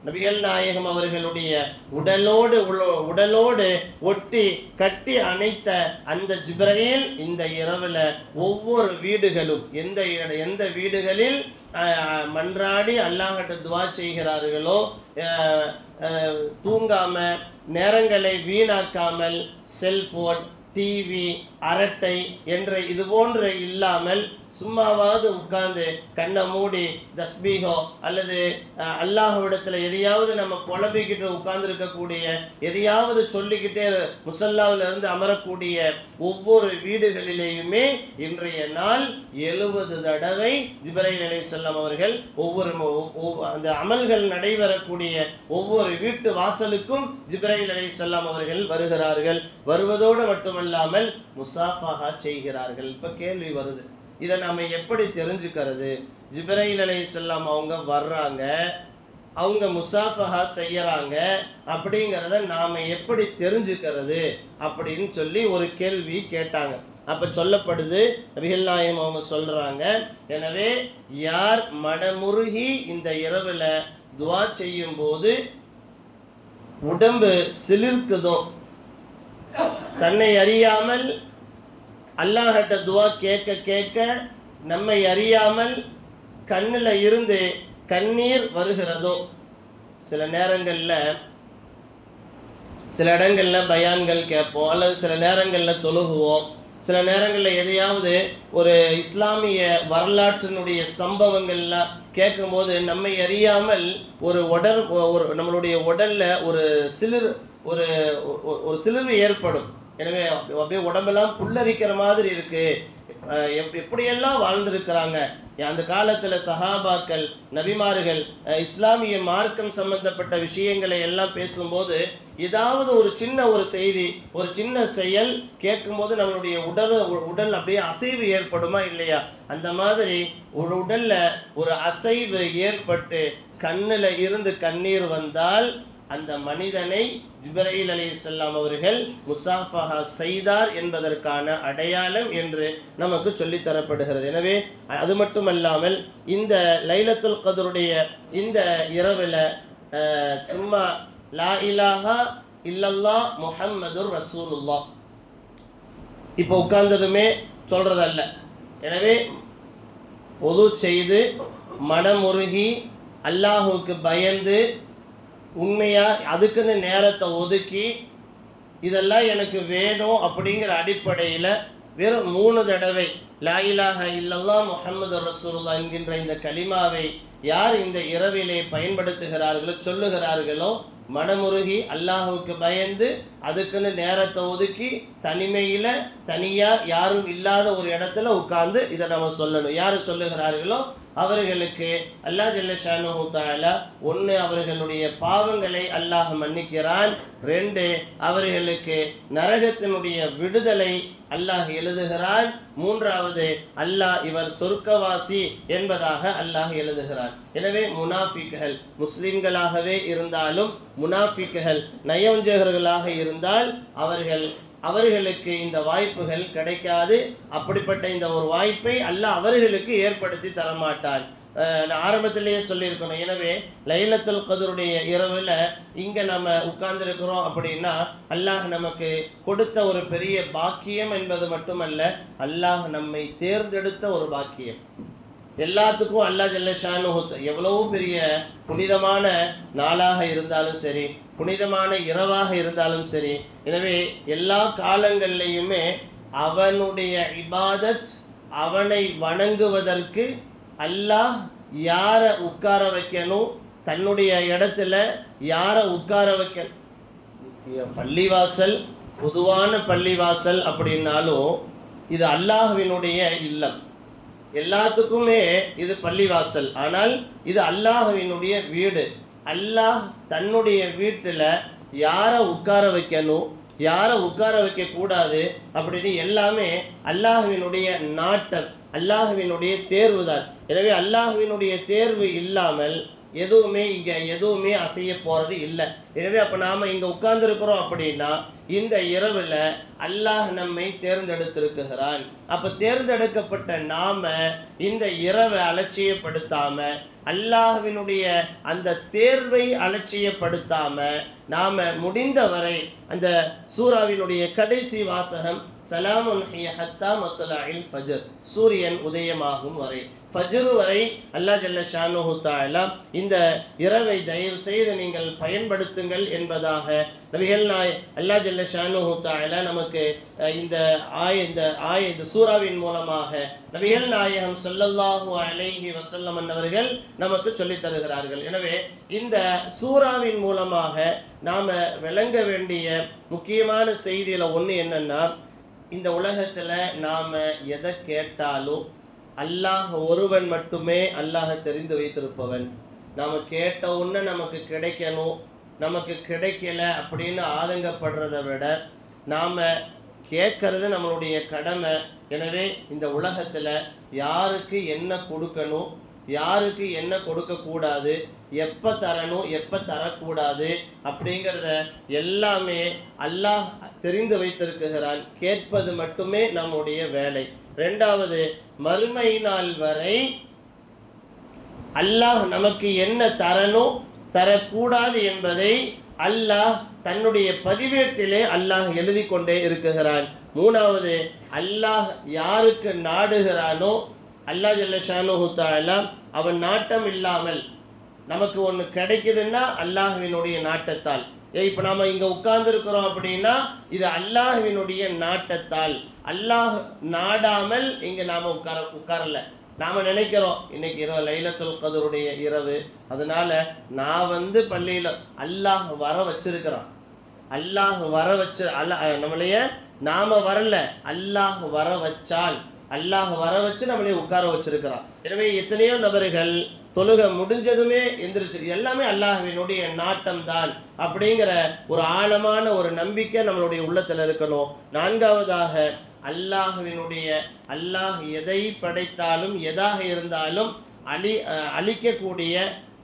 நபிகள் நாயகம் அவர்களுடைய உடலோடு ஒட்டி கட்டி அணைத்த அந்த ஜிப்ரீல் இந்த இரவுல ஒவ்வொரு வீடுகளும் எந்த வீடுகளில் மன்றாடி அல்லாஹ்கிட்ட துஆ செய்கிறார்களோ, தூங்காம நேரங்களை வீணாக்காமல் செல்போன், டிவி, அரட்டை என்ற இது போன்ற இல்லாமல் சும்மாவாவது உட்கார்ந்து கண்ணை மூடி தஸ்பீகோ அல்லது அல்லாஹ்விடத்தில் எதையாவது நம்ம புலம்பிக்கிட்டு உட்கார்ந்து இருக்கக்கூடிய, எதையாவது சொல்லிக்கிட்டே முசல்லாவில் இருந்து அமரக்கூடிய ஒவ்வொரு வீடுகளிலேயுமே இன்றைய நாள் 70 தடவை ஜிப்ரீல் அலைஹிஸ்ஸலாம் அவர்கள் அந்த அமல்கள் நடைபெறக்கூடிய ஒவ்வொரு வீட்டு வாசலுக்கும் ஜிப்ரீல் அலைஹிஸ்ஸலாம் அவர்கள் வருகிறார்கள். வருவதோடு மட்டுமல்லாமல் முசாஃபஹா செய்கிறார்கள். இப்ப கேள்வி வருது, இதை நாம எப்படி தெரிஞ்சுக்கிறது? ஜிப்ரீல் அலைஹிஸ்ஸலாம் அவங்க வர்றாங்க, அவங்க முசாஃபஹா செய்யறாங்க, அப்படிங்கிறத நாம எப்படி தெரிஞ்சுக்கிறது அப்படின்னு சொல்லி ஒரு கேள்வி கேட்டாங்க. அப்ப சொல்லப்படுது, நபிகள் நாயகம் அவங்க சொல்றாங்க, எனவே யார் மனமுருகி இந்த இரவுல துஆ செய்யும் போது உடம்பு சிலிர்க்குதோ, தன்னை அறியாமல் அல்லாஹ்கிட்ட துஆ கேட்க நம்மை அறியாமல் கண்ணில் இருந்து கண்ணீர் வருகிறதோ, சில நேரங்களில் சில இடங்களில் பயான்கள் கேட்போம், அல்லது சில நேரங்களில் தொழுகுவோம், சில நேரங்களில் எதையாவது ஒரு இஸ்லாமிய வரலாற்றினுடைய சம்பவங்கள்லாம் கேட்கும்போது நம்மை அறியாமல் நம்மளுடைய உடல்ல ஒரு சிலிர்வு ஏற்படும். எனவே அப்படியே உடம்பெல்லாம் புல்லரிக்கிற மாதிரி இருக்கு. எப்படியெல்லாம் வாழ்ந்திருக்கிறாங்க அந்த காலத்துல சஹாபாக்கள், நபிமார்கள், இஸ்லாமிய மார்க்கம் சம்பந்தப்பட்ட விஷயங்களை எல்லாம் பேசும்போது ஏதாவது ஒரு செய்தி, ஒரு சின்ன செயல் கேட்கும்போது நம்மளுடைய உடல் அப்படியே அசைவு ஏற்படுமா இல்லையா? அந்த மாதிரி ஒரு உடல்ல ஒரு அசைவு ஏற்பட்டு கண்ணுல இருந்து கண்ணீர் வந்தால் அந்த மனிதனை ஜிப்ரீல் அலைஹிஸ்ஸலாம் அவர்கள் முசாஃபஹா செய்தார் என்பதற்கான அடையாளம் என்று நமக்கு சொல்லித் தரப்படுகிறது. எனவே அது மட்டுமல்லாமல் இந்த லைலத்துல் கத்ருடைய இந்த இரவுல சும்மா லா இலாஹா இல்லல்லாஹ் முஹம்மதுர் ரசூலுல்லாஹ் இப்போ உட்கார்ந்ததுமே சொல்றதல்ல. எனவே ஒது செய்து மனமுருகி அல்லாஹுக்கு பயந்து உண்மையா அதுக்குன்னு நேரத்தை ஒதுக்கி இதெல்லாம் எனக்கு வேணும் அப்படிங்கிற அடிப்படையில் வெறும் 3 தடவை லா இலாஹா இல்லல்லாஹ் முஹம்மது ரசூலுல்லாஹ் என்கின்ற இந்த கலிமாவை யார் இந்த இரவிலே பயன்படுத்துகிறார்களோ, சொல்லுகிறார்களோ, மனமுருகி அல்லாஹுக்கு பயந்து அதுக்குன்னு நேரத்தை ஒதுக்கி தனியா யாரும் இல்லாத ஒரு இடத்துல உட்கார்ந்து இதை நம்ம சொல்லணும். யாரு சொல்லுகிறார்களோ அவர்களுக்கு அல்லாஹ் ஜல்ல ஷானுஹு தஆலா 1 அவர்களுடைய பாவங்களை அல்லாஹ் மன்னிக்கிறான், 2 அவர்களுக்கு நரகத்தினுடைய விடுதலை அல்லாஹ் எழுதுகிறான், 3வது அல்லாஹ் இவர் சொர்க்கவாசி என்பதாக அல்லாஹ் எழுதுகிறான். எனவே முனாஃபிக்குகள் முஸ்லிம்களாகவே இருந்தாலும் முனாஃபிக்குகள் நயவஞ்சகர்களாக இருந்தால் அவர்களுக்கு இந்த வாய்ப்புகள் கிடைக்காது. அப்படிப்பட்ட இந்த ஒரு வாய்ப்பை அல்லாஹ் அவர்களுக்கு ஏற்படுத்தி தரமாட்டான். ஆரம்பத்திலேயே சொல்லியிருக்கணும். எனவே லைலத்துல் கத்ருடைய இரவுல இங்க நம்ம உட்கார்ந்துருக்கிறோம் அப்படின்னா அல்லாஹ் நமக்கு கொடுத்த ஒரு பெரிய பாக்கியம் என்பது மட்டுமல்ல, அல்லாஹ் நம்மை தேர்ந்தெடுத்த ஒரு பாக்கியம். எல்லாத்துக்கும் அல்லாஹ் ஜல்ல ஷானுஹு எவ்வளவு பெரிய புனிதமான நாளாக இருந்தாலும் சரி, புனிதமான இரவாக இருந்தாலும் சரி, எனவே எல்லா காலங்கள்லையுமே அவனுடைய இபாதத், அவனை வணங்குவதற்கு அல்லாஹ் யாரை உட்கார வைக்கணும், தன்னுடைய இடத்துல யாரை உட்கார வைக்கணும். பள்ளிவாசல் பொதுவான பள்ளிவாசல் அப்படின்னாலும் இது அல்லாஹ்வினுடைய இல்லம். எல்லாத்துக்குமே இது பள்ளிவாசல், ஆனால் இது அல்லாஹ்வினுடைய வீடு. அல்லாஹ் தன்னுடைய வீட்டில் யாரை உட்கார வைக்கணும், யாரை உட்கார வைக்க கூடாது அப்படின்னு எல்லாமே அல்லாஹ்வினுடைய நாட்டம், அல்லாஹ்வினுடைய தேர்வு தான். எனவே அல்லாஹ்வினுடைய தேர்வு இல்லாமல் எதுவுமே அசைய போறது இல்லை. எனவே அப்ப நாம இங்க உட்கார்ந்து இருக்கிறோம் அப்படின்னா இந்த இரவுல அல்லாஹ் நம்மை தேர்ந்தெடுத்திருக்கிறான். அப்ப தேர்ந்தெடுக்கப்பட்ட நாம இந்த இரவை அலட்சியப்படுத்தாம, அல்லாஹ்வினுடைய அந்த தேர்வை அலட்சியப்படுத்தாம, நாம முடிந்தவரை அந்த சூராவினுடைய கடைசி வாசகம் சலாமுன் ஹிய ஹத்தா மத்லஇல் ஃபஜ்ர், சூரியன் உதயமாகும் வரை, ஃபஜ்ர் வரை அல்லாஹ் ஜல்ல ஷானுஹு தஆலா இந்த இரவை தயவு செய்து நீங்கள் பயன்படுத்துங்கள் என்பதாக நபிகள் அல்லாஹ் ஜல்ல ஷானுஹு தஆலா நமக்கு இந்த சூராவின் மூலமாக நபிகள் நாயகம் ஸல்லல்லாஹு அலைஹி வஸல்லம் அவர்கள் நமக்கு சொல்லித் தருகிறார்கள். எனவே இந்த சூராவின் மூலமாக நாம விளங்க வேண்டிய முக்கியமான செய்தியில ஒன்று என்னன்னா, இந்த உலகத்துல நாம எதை கேட்டாலும் அல்லாஹ் ஒருவன் மட்டுமே அல்லாஹ் தெரிந்து வைத்திருப்பவன். நாம கேட்ட உடனே நமக்கு கிடைக்கணும், நமக்கு கிடைக்கல அப்படின்னு ஆதங்கப்படுறதை விட நாம கேட்கறது நம்மளுடைய கடமை. எனவே இந்த உலகத்துல யாருக்கு என்ன கொடுக்கணும், யாருக்கு என்ன கொடுக்கக்கூடாது, எப்போ தரணும் எப்போ தரக்கூடாது அப்படிங்கிறத எல்லாமே அல்லாஹ் தெரிந்து வைத்திருக்கிறான். கேட்பது மட்டுமே நம்முடைய வேலை. ரெண்டாவது, மறுமை நாள் வரை அல்லாஹ் நமக்கு என்ன தரணும் தரக்கூடாது என்பதை அல்லாஹ் தன்னுடைய பதிவேட்டிலே அல்லாஹ் எழுதி கொண்டே இருக்கிறான். மூணாவது, அல்லாஹ் யாருக்கு நாடுகிறானோ அல்லாஹ் ஜல்ல ஷானுஹு தஆலா அவன் நாட்டம் இல்லாமல் நமக்கு ஒன்று கிடைக்குதுன்னா அல்லாஹ்வினுடைய நாட்டத்தால். இப்போ நாம இங்க உட்கார்ந்து இருக்கிறோம் அப்படின்னா இது அல்லாஹ்வினுடைய நாட்டத்தால். அல்லாஹ் நாடாமல் இங்க நாம உட்காரல. நாம நினைக்கிறோம் இன்னைக்கு இரவு லைலத்துல் கத்ருடைய இரவு, அதனால நான் பள்ளியில அல்லாஹ் வர வச்சிருக்கிறான். அல்லாஹ் வர வச்சு நம்மளைய நாம வரல, அல்லாஹ் வர வச்சால், அல்லாஹ் வர வச்சு நம்மளே உட்கார வச்சிருக்கிறான். எனவே எத்தனையோ நபர்கள் தொழுகை முடிஞ்சதுமே எந்திரிச்சு, எல்லாமே அல்லாஹ்வினுடைய நாட்டம் தான் அப்படிங்கிற ஒரு ஆழமான ஒரு நம்பிக்கை நம்மளுடைய உள்ளத்துல இருக்கணும். நான்காவதாக, அல்லாஹ் எதை படைத்தாலும் எதாக இருந்தாலும் அழிக்கக்கூடிய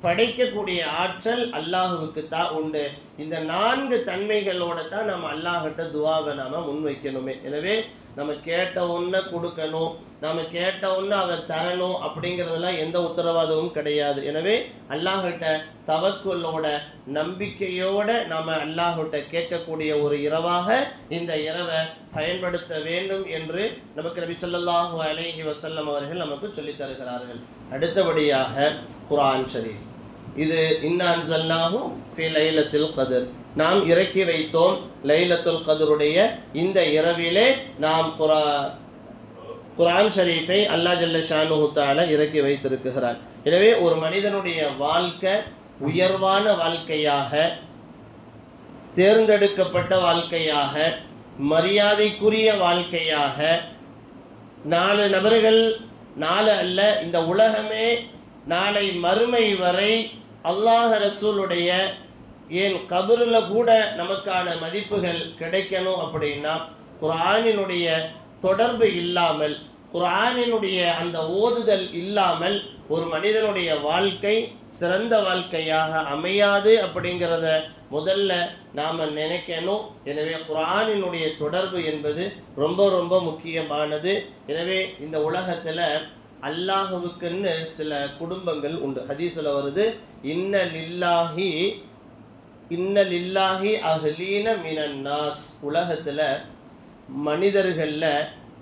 படைக்கக்கூடிய ஆற்றல் அல்லாஹுவுக்கு தான் உண்டு. இந்த 4 தன்மைகளோட தான் நம்ம அல்லாஹ்கிட்ட துவாவை நாம முன்வைக்கணுமே. எனவே நம்ம கேட்ட ஒன்றை கொடுக்கணும், நம்ம கேட்ட ஒன்று அவன் தரணும் அப்படிங்கிறதெல்லாம் எந்த உத்தரவாதமும் கிடையாது. எனவே அல்லாஹ்கிட்ட தவக்குலோட நம்பிக்கையோட நாம அல்லாஹ்கிட்ட கேட்கக்கூடிய ஒரு இரவாக இந்த இரவை பயன்படுத்த வேண்டும் என்று நமக்கு நபி ஸல்லல்லாஹு அலைஹி வஸல்லம் அவர்கள் நமக்கு சொல்லித் தருகிறார்கள். அடுத்தபடியாக குர்ஆன் ஷரீஃப், இது இன்னா அன்ஸல்னாஹு ஃபீ லைலத்துல் கத்ர், நாம் இறக்கி வைத்தோம் லைலத்துல் கத்ருடைய இந்த இரவிலே நாம் குர்ஆன் ஷரீஃபை அல்லாஹ் ஜல்ல ஷானுஹு தஆலா இறக்கி வைத்திருக்கிறார். எனவே ஒரு மனிதனுடைய வாழ்க்கை உயர்வான வாழ்க்கையாக, தேர்ந்தெடுக்கப்பட்ட வாழ்க்கையாக, மரியாதைக்குரிய வாழ்க்கையாக, 4 நபர்கள் 4 அல்ல, இந்த உலகமே நாளை மறுமை வரை அல்லாஹ் ரசூலுடைய ஏன் கபருல கூட நமக்கான மதிப்புகள் கிடைக்கணும் அப்படின்னா குர்ஆனினுடைய தொடர்பு இல்லாமல், குர்ஆனினுடைய அந்த ஓதுதல் இல்லாமல் ஒரு மனிதனுடைய வாழ்க்கை சிறந்த வாழ்க்கையாக அமையாது அப்படிங்கிறத முதல்ல நாம நினைக்கணும். எனவே குர்ஆனினுடைய தொடர்பு என்பது ரொம்ப ரொம்ப முக்கியமானது. எனவே இந்த உலகத்துல அல்லாஹுவுக்குன்னு சில குடும்பங்கள் உண்டு. ஹதீஸ்ல வருது, இன்ன லில்லாஹி அஹ்லீன மினன் நாஸ், உலகத்துல மனிதர்கள்ல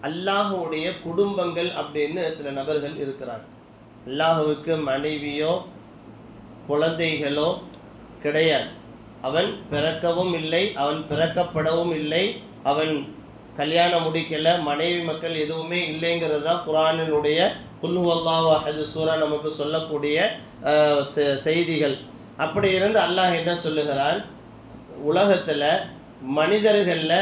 அல்லாஹுடைய குடும்பங்கள் அப்படின்னு சில நபர்கள் இருக்கிறாங்க. அல்லாஹுவுக்கு மனைவியோ குழந்தைகளோ கிடையாது. அவன் பிறக்கவும் இல்லை, அவன் பிறக்கப்படவும் இல்லை, அவன் கல்யாணம் முடிக்கல, மனைவி மக்கள் எதுவுமே இல்லைங்கிறது தான் குர்ஆனினுடைய குல் ஹுவல்லாஹு அஹத் சூரா நமக்கு சொல்லக்கூடிய செய்திகள். அப்படி இருந்து அல்லாஹ் என்ன சொல்லுகிறான், உலகத்துல மனிதர்கள்ல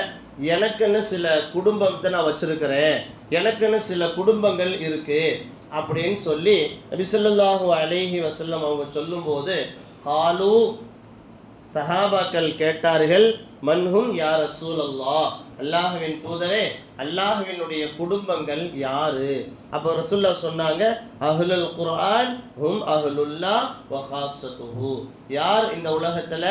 எனக்குன்னு சில குடும்பத்தை நான் வச்சிருக்கிறேன், எனக்குன்னு சில குடும்பங்கள் இருக்கு அப்படின்னு சொல்லி நபி ஸல்லல்லாஹு அலைஹி வஸல்லம் அவங்க சொல்லும்போது, காலு சஹாபாக்கள் கேட்டார்கள், மன்ஹும் யா ரசூலல்லாஹ், அல்லாஹ்வின் தூதரே, அல்லாஹ்வினுடைய குடும்பங்கள் யாரு? அப்போ ரசூலுல்லாஹ் சொன்னாங்க, அஹ்லுல் குர்ஆன் ஹும் அஹ்லுல்லாஹ் வ ஹாஸத்துஹு. யார் இந்த உலகத்துல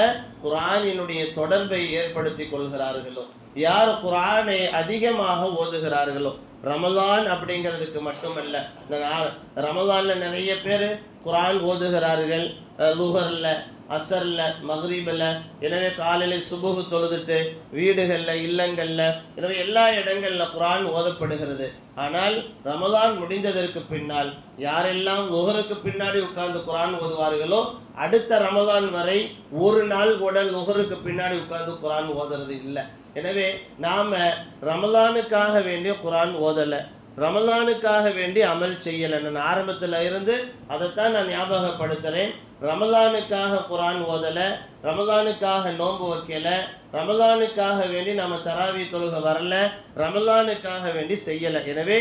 குர்ஆனினுடைய தொடர்பை ஏற்படுத்தி கொள்கிறார்களோ, யார் குர்ஆனை அதிகமாக ஓதுகிறார்களோ, ரமலான் அப்படிங்கிறதுக்கு மட்டுமல்ல, ரமலான்ல நிறைய பேர் குர்ஆன் ஓதுகிறார்கள், லுஹர்ல, அசர்ல, மக்ரிபில். எனவே காலையில் சுபுகு தொழுதுட்டு வீடுகளில், இல்லங்களில், எனவே எல்லா இடங்களில் குர்ஆன் ஓதப்படுகிறது. ஆனால் ரமலான் முடிந்ததற்கு பின்னால் யாரெல்லாம் லுஹருக்கு பின்னாடி உட்கார்ந்து குர்ஆன் ஓதுவார்களோ, அடுத்த ரமலான் வரை ஒரு நாள் கூட லுஹருக்கு பின்னாடி உட்கார்ந்து குர்ஆன் ஓதுறது இல்லை. எனவே நாம ரமலானுக்காக வேண்டிய குர்ஆன் ஓதலை, ரமலானுக்காக வேண்டி அமல் செய்யலை. நான் ஆரம்பத்தில் இருந்து அதைத்தான் நான் ஞாபகப்படுத்துகிறேன். ரமலானுக்காக குர்ஆன் ஓதலை, ரமலானுக்காக நோன்பு வைக்கல, ரமலானுக்காக வேண்டி நம்ம தராவி தொழுக வரல, ரமலானுக்காக வேண்டி செய்யலை. எனவே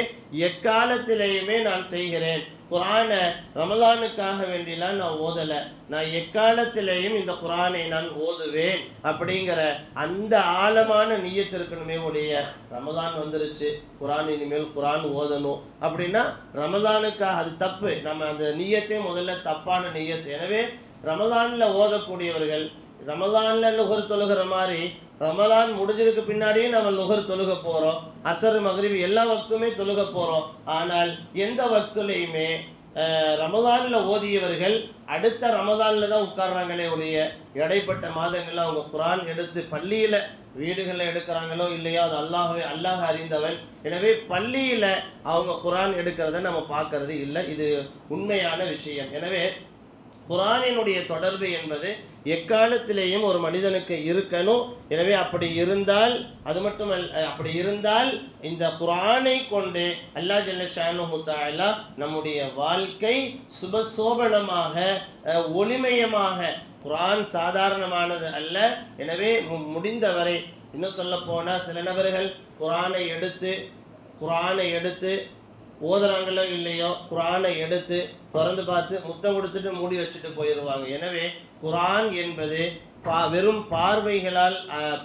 எக்காலத்திலேயுமே நான் செய்கிறேன். குர்ஆனை ரமலானுக்காக வேண்டிலாம் நான் ஓதலை, நான் எக்காலத்திலேயும் இந்த குர்ஆனை நான் ஓதுவேன் அப்படிங்கிற அந்த ஆழமான நியத்து இருக்கணுமே உடைய. ரமலான் வந்துருச்சு, குர்ஆன் இனிமேல் குர்ஆன் ஓதணும் அப்படின்னா ரமலானுக்காக அது தப்பு. நம்ம அந்த நியத்தே முதல்ல தப்பான நியத்து. எனவே ரமலான்ல ஓதக்கூடியவர்கள் ரமலான்ல லுஹர் தொழுகிற மாதிரி ரமலான் முடிஞ்சதுக்கு பின்னாடியே நம்ம லுஹர் தொழுக போறோம், அசர் மக்ரிப் எல்லா வக்துமே தொழுக போறோம். ஆனால் எந்த வக்துலையுமே ரமலான்ல ஓதியவர்கள் அடுத்த ரமலான்ல தான் உட்கார்றாங்களே ஒழிய, இடைப்பட்ட மாதங்கள்ல அவங்க குர்ஆன் எடுத்து பள்ளியில வீடுகளில் எடுக்கிறாங்களோ இல்லையோ அது அல்லாஹ் அறிந்தவன். எனவே பள்ளியில அவங்க குர்ஆன் எடுக்கிறத நம்ம பார்க்கறது இல்லை. இது உண்மையான விஷயம். எனவே குர்ஆனினுடைய தொடர்பு என்பது எக்காலத்திலேயும் ஒரு மனிதனுக்கு இருக்கணும். எனவே அப்படி இருந்தால், அது மட்டுமல்ல, அப்படி இருந்தால் இந்த குர்ஆனை கொண்டு அல்லாஹ் ஜல்ல ஷானுஹு தஆலா நம்முடைய வாழ்க்கை சுபசோபனமாக ஒளிமயமாக, குர்ஆன் சாதாரணமானது அல்ல. எனவே முடிந்தவரை, இன்னும் சொல்ல போனால் சில நபர்கள் குர்ஆனை எடுத்து ஓதுறாங்களோ இல்லையோ, குர்ஆனை எடுத்து திறந்து பார்த்து முத்தம் கொடுத்துட்டு மூடி வச்சுட்டு போயிடுவாங்க. எனவே குர்ஆன் என்பது வெறும்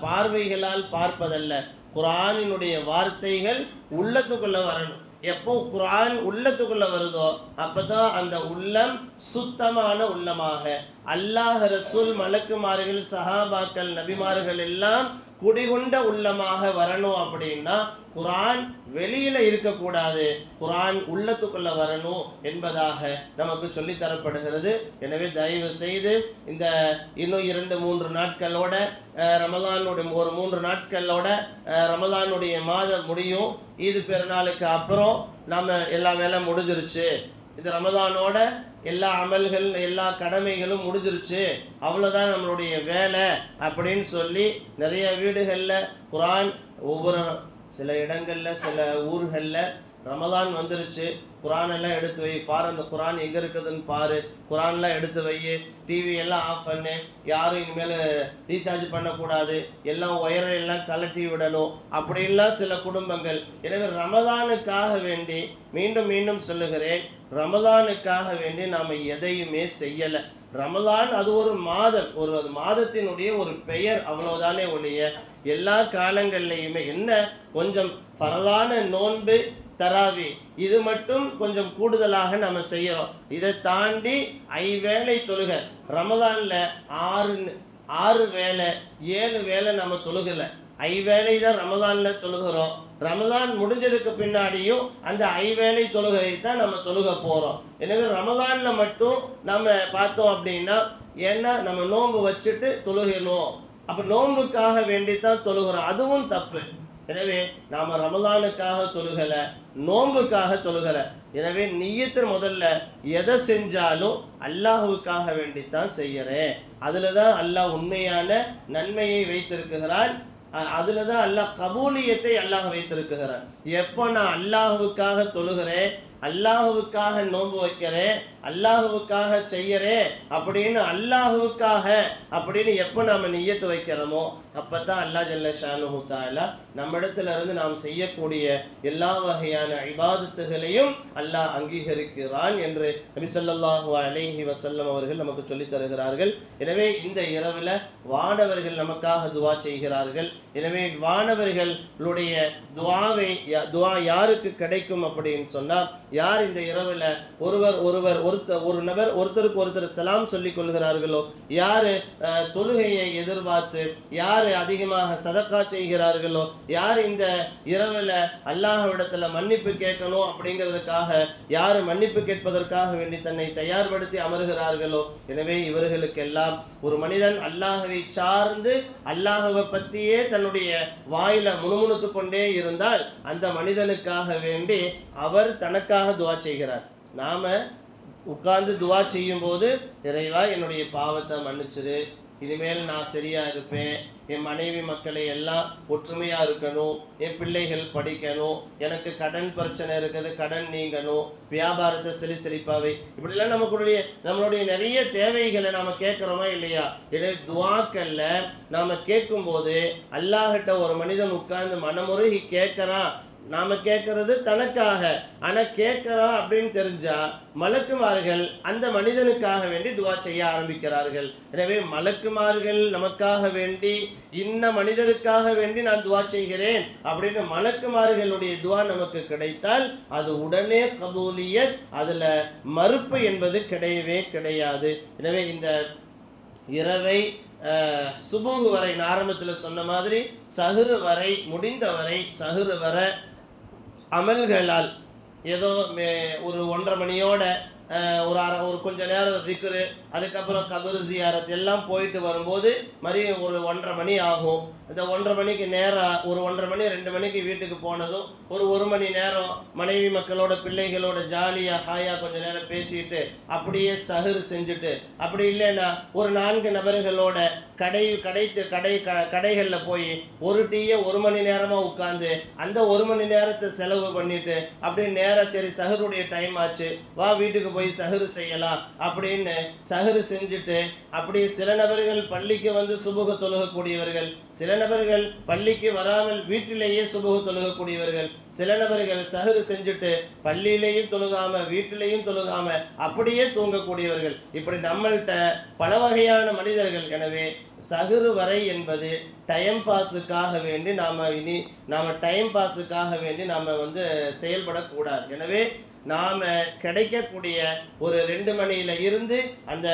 பார்வைகளால் பார்ப்பதல்ல, குர்ஆனினுடைய வார்த்தைகள் உள்ளத்துக்குள்ள வரணும். எப்போ குர்ஆன் உள்ளத்துக்குள்ள வருதோ அப்பதான் அந்த உள்ளம் சுத்தமான உள்ளமாக, அல்லாஹ், ரசூல், மலக்குமார்கள், சஹாபாக்கள், நபிமார்கள் எல்லாம் குடிகொண்ட உள்ளமாக வரணும். அப்படின்னா குர்ஆன் வெளியில இருக்கக்கூடாது, குர்ஆன் உள்ளத்துக்குள்ள வரணும் என்பதாக நமக்கு சொல்லி தரப்படுகிறது. எனவே தயவு செய்து இந்த இன்னும் 2-3 நாட்களோட ரமலானுடைய ஒரு 3 நாட்களோட ரமலானுடைய மாதம் முடியும். ஈது பெருநாளுக்கு அப்புறம் நம்ம எல்லா வேலை முடிஞ்சிருச்சு, இந்த ரமலானோட எல்லா அமல்கள் எல்லா கடமைகளும் முடிஞ்சிருச்சு, அவ்வளோதான் நம்மளுடைய வேலை அப்படின்னு சொல்லி நிறைய வீடுகளில் குர்ஆன் சில இடங்களில் சில ஊர்களில் ரமலான் வந்துருச்சு, குர்ஆன் எல்லாம் எடுத்து வை, பாரு அந்த குர்ஆன் எங்கே இருக்குதுன்னு பாரு, குர்ஆன்லாம் எடுத்து வை, டிவி எல்லாம் ஆஃப் பண்ணு, யாரும் இனிமேல் ரீசார்ஜ் பண்ணக்கூடாது, எல்லாம் ஒயரெல்லாம் கலட்டி விடணும் அப்படின்லாம் சில குடும்பங்கள். எனவே ரமலானுக்காக வேண்டி மீண்டும் மீண்டும் சொல்லுகிறேன், ரமலானுக்காக வேண்டி நாம் எதையுமே செய்யலை. ரமலான் அது ஒரு மாதம், ஒரு மாதத்தினுடைய ஒரு பெயர், அவ்வளவுதானே ஒழிய எல்லா காலங்கள்லையுமே என்ன கொஞ்சம் பரலான நோன்பு, தராவி, இது மட்டும் கொஞ்சம் கூடுதலாக நம்ம செய்யறோம். இதை தாண்டி 5 வேளை தொழுக, ரமலான்ல 6 வேளை 7 வேளை நம்ம தொழுகல, 5 வேளை தான் ரமலான்ல தொழுகிறோம். ரமலான் முடிஞ்சதுக்கு பின்னாடியும் அந்த 5 வேளை தொழுகை தான் நம்ம தொழுக போறோம். எனவே ரமலான்ல மட்டும் நம்ம பார்த்தோம் அப்படின்னா, ஏன்னா நம்ம நோன்பு வச்சுட்டு தொழுகணும், அப்ப நோன்புக்காக வேண்டித்தான் தொழுகிறோம், அதுவும் தப்பு. எனவே நாம ரமலானுக்காக தொழுகல, நோன்புக்காக தொழுகல. எனவே நிய்யத்து முதல்ல எதை செஞ்சாலும் அல்லாஹுக்காக வேண்டித்தான் செய்யறேன், அதுலதான் அல்லாஹ் உண்மையான நன்மையை வைத்திருக்கிறான், அதுலதான் அல்லாஹ் கபூலியத்தை அல்லாஹ் வைத்திருக்கிறான். எப்போ நான் அல்லாஹுக்காக தொழுகிறேன், அல்லாஹுவுக்காக நோன்பு வைக்கிறேன், அல்லாஹுவுக்காக செய்யறேன் அப்படின்னு அல்லாஹுவுக்காக அப்படின்னு எப்போ நாம நிய்யத்து வைக்கிறோமோ அப்பதான் அல்லாஹ் ஜல்ல ஷானுஹு தஆலா நம்மிடத்துல இருந்து நாம் செய்யக்கூடிய எல்லா வகையான இபாதத்துகளையும் அல்லாஹ் அங்கீகரிக்கிறான் என்று நபி ஸல்லல்லாஹு அலைஹி வஸல்லம் அவர்கள் நமக்கு சொல்லித் தருகிறார்கள். எனவே இந்த இரவுல வானவர்கள் நமக்காக துஆ செய்கிறார்கள். எனவே வானவர்களுடைய துஆ யாருக்கு கிடைக்கும் அப்படின்னு சொன்னா, யார் இந்த இரவுல ஒரு நபர் ஒருத்தருக்கு ஒருத்தர் சலாம் சொல்லிக் கொள்கிறார்களோ, யாரு தொழுகையை எதிர்பார்த்து யாரு அதிகமாக சதக்கா செய்கிறார்களோ, யார் இந்த இரவுல அல்லாஹ்விடத்துல மன்னிப்பு கேட்கணும் அப்படிங்கிறதுக்காக யாரு மன்னிப்பு கேட்பதற்காக வேண்டி தன்னை தயார்படுத்தி அமர்கிறார்களோ, எனவே இவர்களுக்கெல்லாம் ஒரு மனிதன் அல்லாஹ்வை சார்ந்து அல்லாஹ்வை பற்றியே தன்னுடைய வாயில முணுமுணுத்து கொண்டே இருந்தால் அந்த மனிதனுக்காக வேண்டி அவர் தனக்காக துஆ செய்கிறார். நாம உட்கார்ந்து துஆ செய்யும் போது, இறைவா என்னுடைய பாவத்தை மன்னிச்சிரு, இனிமேல் நான் சரியா இருப்பேன், என் மனைவி மக்களை எல்லாம் ஒற்றுமையா இருக்கணும், என் பிள்ளைகள் படிக்கணும், எனக்கு கடன் பிரச்சனை இருக்குது, கடன் நீங்கணும், வியாபாரத்தை செழிப்பாவை, இப்படிலாம் நம்மளுடைய நிறைய தேவைகளை நாம கேட்கிறோமா இல்லையா? எனவே துஆக்கல்ல நாம கேட்கும் போது அல்லாஹ்கிட்ட ஒரு மனிதன் உட்கார்ந்து மனமுருகி கேட்கிறான். நாம கேட்கறது தனக்காக, ஆனா கேட்கிறோம் அப்படின்னு தெரிஞ்சா மலக்குமார்கள் அந்த மனிதனுக்காக வேண்டி துஆ செய்ய ஆரம்பிக்கிறார்கள். எனவே மலக்குமார்கள் நமக்காக வேண்டி இன்ன மனிதருக்காக வேண்டி நான் துஆ செய்கிறேன் அப்படின்னு மலக்குமார்களுடைய துஆ நமக்கு கிடைத்தால் அது உடனே கபூலியத், அதுல மறுப்பு என்பது கிடையவே கிடையாது. எனவே இந்த இரவை சுபூஹ் வரை, ஆரம்பத்தில் சொன்ன மாதிரி சஹ்ர் வரை, முடிந்தவரை சஹ்ர் வரை அமல்களால் ஏதோ ஒரு 1:30 மணியோட ஒரு கொஞ்ச நேரம் திக்ரு, அதுக்கப்புறம் கபர் ஜியாரத் எல்லாம் போயிட்டு வரும்போது மறுபடியும் ஒரு 1:30 மணி ஆகும். இந்த 1:30 மணிக்கு நேரம் ஒரு 1:30 மணி 2 மணிக்கு வீட்டுக்கு போனதும் ஒரு 1 மணி நேரம் மனைவி மக்களோட பிள்ளைகளோட ஜாலியா ஹாயா கொஞ்ச நேரம் பேசிட்டு அப்படியே சஹர் செஞ்சுட்டு, அப்படி இல்லைன்னா ஒரு 4 நபர்களோட கடைகளில் போய் ஒரு டீயை 1 மணி நேரமா உட்கார்ந்து அந்த 1 மணி நேரத்தை செலவு பண்ணிட்டு அப்படியே நேரம் சரி சஹருடைய டைம் ஆச்சு, வா வீட்டுக்கு போய் சஹர் செய்யலாம் அப்படின்னு சஹர் செஞ்சுட்டு, அப்படியே சில நபர்கள் பள்ளிக்கு வந்து சுபுஹ் தொழுகக்கூடியவர்கள், சில நபர்கள் பள்ளிக்கு வராமல் வீட்டிலேயே சுபுஹ் தொழுகக்கூடியவர்கள், சில நபர்கள் சஹர் செஞ்சுட்டு பள்ளியிலேயும் தொழுகாம வீட்டிலேயும் தொழுகாம அப்படியே தூங்கக்கூடியவர்கள், இப்படி நம்மள்கிட்ட பல வகையான மனிதர்கள். எனவே சஹர் வரை என்பது டைம் பாஸுக்காக வேண்டி நாம டைம் பாஸுக்காக வேண்டி நாம செயல்படக்கூடாது. எனவே நாம கிடைக்கக்கூடிய ஒரு 2 மணியில இருந்து அந்த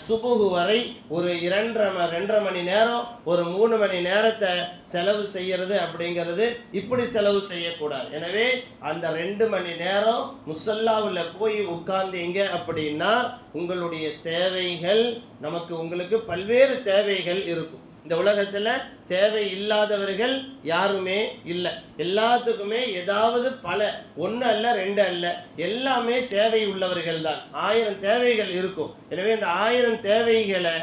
சுபுஹ் வரை ஒரு 2.5 மணி நேரம், ஒரு 3 மணி நேரத்தை செலவு செய்யறது அப்படிங்கிறது இப்படி செலவு செய்யக்கூடாது. எனவே அந்த 2 மணி நேரம் முசல்லாவில் போய் உட்கார்ந்தீங்க அப்படின்னா உங்களுடைய தேவைகள் உங்களுக்கு பல்வேறு தேவைகள் இருக்கும். இந்த உலகத்துல தேவை இல்லாதவர்கள் யாருமே இல்லை. எல்லாத்துக்குமே ஏதாவது ஒன்று அல்ல 2 அல்ல, எல்லாமே தேவை உள்ளவர்கள் தான். 1000 தேவைகள் இருக்கும். எனவே இந்த 1000 தேவைகளை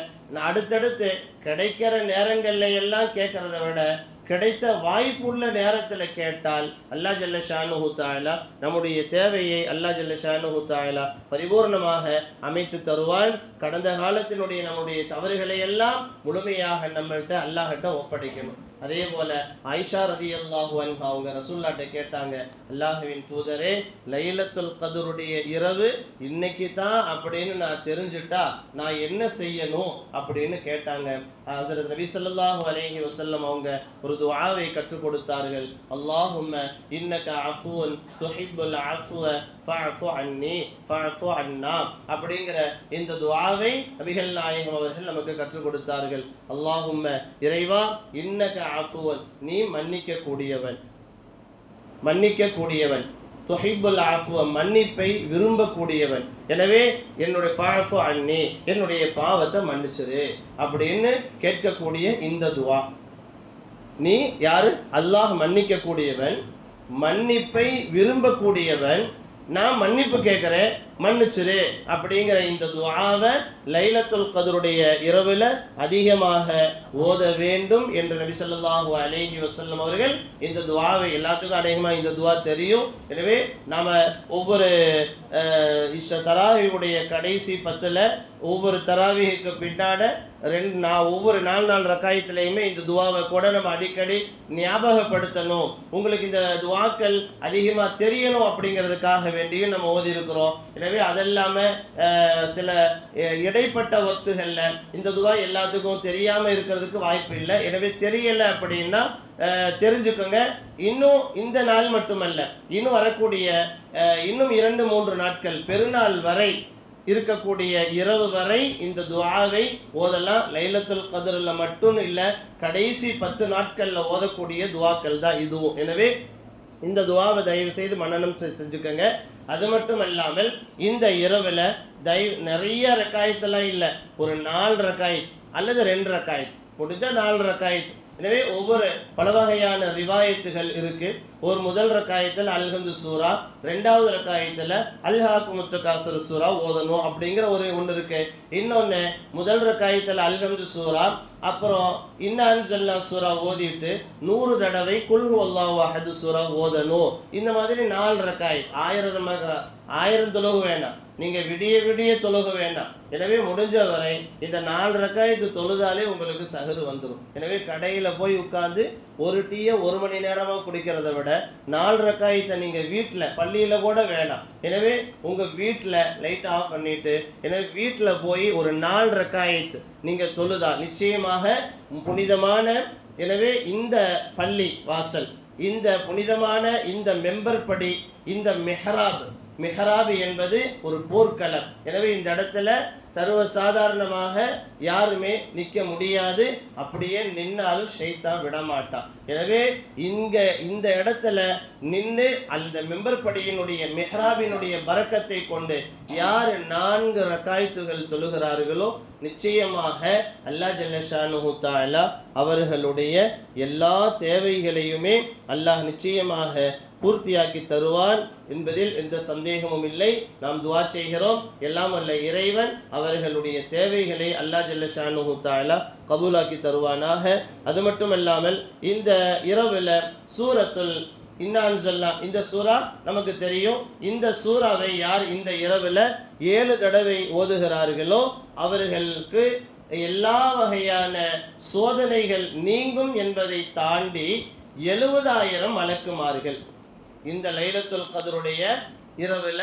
அடுத்தடுத்து கிடைக்கிற நேரங்கள்ல எல்லாம் கேட்கறத விட கிடைத்த வாய்ப்புள்ள நேரத்தில் கேட்டால் அல்லாஹ் ஜல்ல ஷானுஹு தஆலா நம்முடைய தேவையை அல்லாஹ் ஜல்ல ஷானுஹு தஆலா பரிபூர்ணமாக அமைத்து தருவான். கடந்த காலத்தினுடைய நம்முடைய தவறுகளை எல்லாம் முழுமையாக நம்மள்கிட்ட அல்லாஹ்கிட்ட ஒப்படைக்கணும். அதே போல ஆயிஷா ரலியல்லாஹு அன்ஹா அவங்க ரசூலுல்லாஹ்ட்ட கேட்டாங்க, அல்லாஹ்வின் தூதரே, லைலத்துல் கத்ருடைய இரவு இன்னைக்கு தான் அப்படின்னு நான் தெரிஞ்சுட்டா நான் என்ன செய்யணும் அப்படின்னு கேட்டாங்க. ஹஸரத் நபி ஸல்லல்லாஹு அலைஹி வஸல்லம் அவங்க ஒரு துஆவை கற்றுக் கொடுத்தார்கள். அல்லாஹும்ம இன்னக அஃபுன் துஹிப்புல் அஃப்வ ஃபஅஃபு அன்னி ஃபஅஃபு அன்னா அப்படிங்கிற இந்த துஆவை நபிகள் நாயகம் அவர்கள் நமக்கு கற்றுக் கொடுத்தார்கள். அல்லாஹும்ம இறைவா, இன்னக அஃபுவன், நீ மன்னிக்கக்கூடியவன், துஹிப்புல் அஃப்வ, மன்னிப்பை விரும்பக்கூடியவன். எனவே என்னுடைய ஃபஅஃபு அன்னி, என்னுடைய பாவத்தை மன்னிச்சிரு அப்படின்னு கேட்கக்கூடிய இந்த துஆ. நீ யாரு? அல்லாஹ் மன்னிக்கக்கூடியவன், மன்னிப்பை விரும்பக்கூடியவன். நான் மன்னிப்பு கேட்கிறேன், மன்னிச்சிரு அப்படிங்கிற இந்த துஆவை லைலத்துல் கத்ருடைய இரவுல அதிகமாக ஓத வேண்டும் என்று நபி ஸல்லல்லாஹு அலைஹி வஸல்லம் அவர்கள் இந்த துஆவை எல்லாத்துக்கும் அதிகமாக இந்த துஆ தெரியும். எனவே நாம ஒவ்வொரு தராவியுடைய கடைசி 10ல ஒவ்வொரு தராவிக்கு பின்னாட ஒவ்வொரு 4 ரக்காயத்திலையுமே இந்த துவாவை கூட நம்ம அடிக்கடி ஞாபகப்படுத்தணும். உங்களுக்கு இந்த துவாக்கள் அதிகமாக தெரியணும் அப்படிங்கிறதுக்காக வேண்டியும் நம்ம ஓதி இருக்கிறோம். எனவே அதெல்லாம சில இடைப்பட்ட வக்துகளில் இந்த துவா எல்லாத்துக்கும் தெரியாமல் இருக்கிறதுக்கு வாய்ப்பு இல்லை. எனவே தெரியலை அப்படின்னா தெரிஞ்சுக்கோங்க. இன்னும் இந்த நாள் மட்டுமல்ல, இன்னும் வரக்கூடிய இன்னும் 2-3 நாட்கள் பெருநாள் வரை இருக்கக்கூடிய இரவு வரை இந்த துஆவை ஓதலாம். லைலத்துல் கத்ர்ல மட்டும் இல்லை, கடைசி 10 நாட்கள்ல ஓதக்கூடிய துஆக்கள் தான் இதுவும். எனவே இந்த துஆவை தயவு செய்து மனனம் செஞ்சுக்கோங்க. அது மட்டும் இல்லாமல் இந்த இரவுல நிறைய ரக்காயத்தெல்லாம் இல்லை, ஒரு 4 ரக்காயத் அல்லது 2 ரக்காயத், முடிஞ்ச 4 ரக்காயத். எனவே ஒவ்வொரு பல வகையான ரிவாயத்துகள் இருக்கு. ஒரு முதல் ரக்காயத்தில் அல்ஹம்து சூரா, 2வது ரக்காயத்தில் அல்ஹாக்குமுத் தகாசுர் சூரா ஓதணும் அப்படிங்கிற ஒன்று இருக்கு. இன்னொன்று முதல் ரக்காயத்தில் அல்ஹம்து சூரா, அப்புறம் இன்னா அன்ஸல்னா சூரா ஓதிட்டு 100 தடவை குல் ஹுவல்லாஹு அஹத் சூரா ஓதணும். இந்த மாதிரி 4 ரக்காயத். 1000 தொழுக வேண்டாம், நீங்க விடிய தொழுக வேண்டாம். எனவே முடிஞ்ச வரை இந்த 4 ரக்காயத்து தொழுதாலே உங்களுக்கு சஹர் வந்துடும். எனவே கடையில போய் உட்கார்ந்து ஒரு டீயை 1 மணி நேரமா குடிக்கிறத விட 4 ரக்காயத்தை நீங்க வீட்டில், பள்ளியில கூட வேண்டாம், எனவே உங்க வீட்டில் லைட் ஆஃப் பண்ணிட்டு எனவே வீட்டில் போய் ஒரு 4 ரக்காயத்து நீங்க தொழுதா நிச்சயமாக புனிதமான, எனவே இந்த பள்ளி வாசல், இந்த புனிதமான இந்த மெம்பர் படி, இந்த மிஹராப் என்பது ஒரு போர்க்களம். எனவே இந்த இடத்துல சர்வசாதாரணமாக யாருமே நிற்க முடியாது. அப்படியே நின்னாலும் ஷைத்தான் விடமாட்டான். எனவே இந்த இடத்துல நின்று அந்த மெம்பர் படியினுடைய மிஹராபினுடைய பரக்கத்தை கொண்டு யார் 4 ரக்காயத்துகள் தொழுகிறார்களோ நிச்சயமாக அல்லாஹ் ஜல்ல ஷானுஹு தஆலா அவர்களுடைய எல்லா தேவைகளையுமே அல்லாஹ் நிச்சயமாக பூர்த்தியாக்கி தருவான் என்பதில் எந்த சந்தேகமும் இல்லை. நாம் துஆ செய்கிறோம், எல்லாம் வல்ல இறைவன் அவர்களுடைய தேவைகளை அல்லாஹ் ஜல்ல ஷானுஹு தஆலா கபூலாக்கி தருவானாக. அது மட்டுமல்லாமல் இந்த இரவுல சூரத்துல் இன்னா அன்ஸல்னா இந்த சூரா நமக்கு தெரியும். இந்த சூறாவை யார் இந்த இரவுல 7 தடவை ஓதுகிறார்களோ அவர்களுக்கு எல்லா வகையான சோதனைகள் நீங்கும் என்பதை தாண்டி 70,000 மலக்குமார்கள் இந்த லைலத்துல் கத்ருடைய இரவுல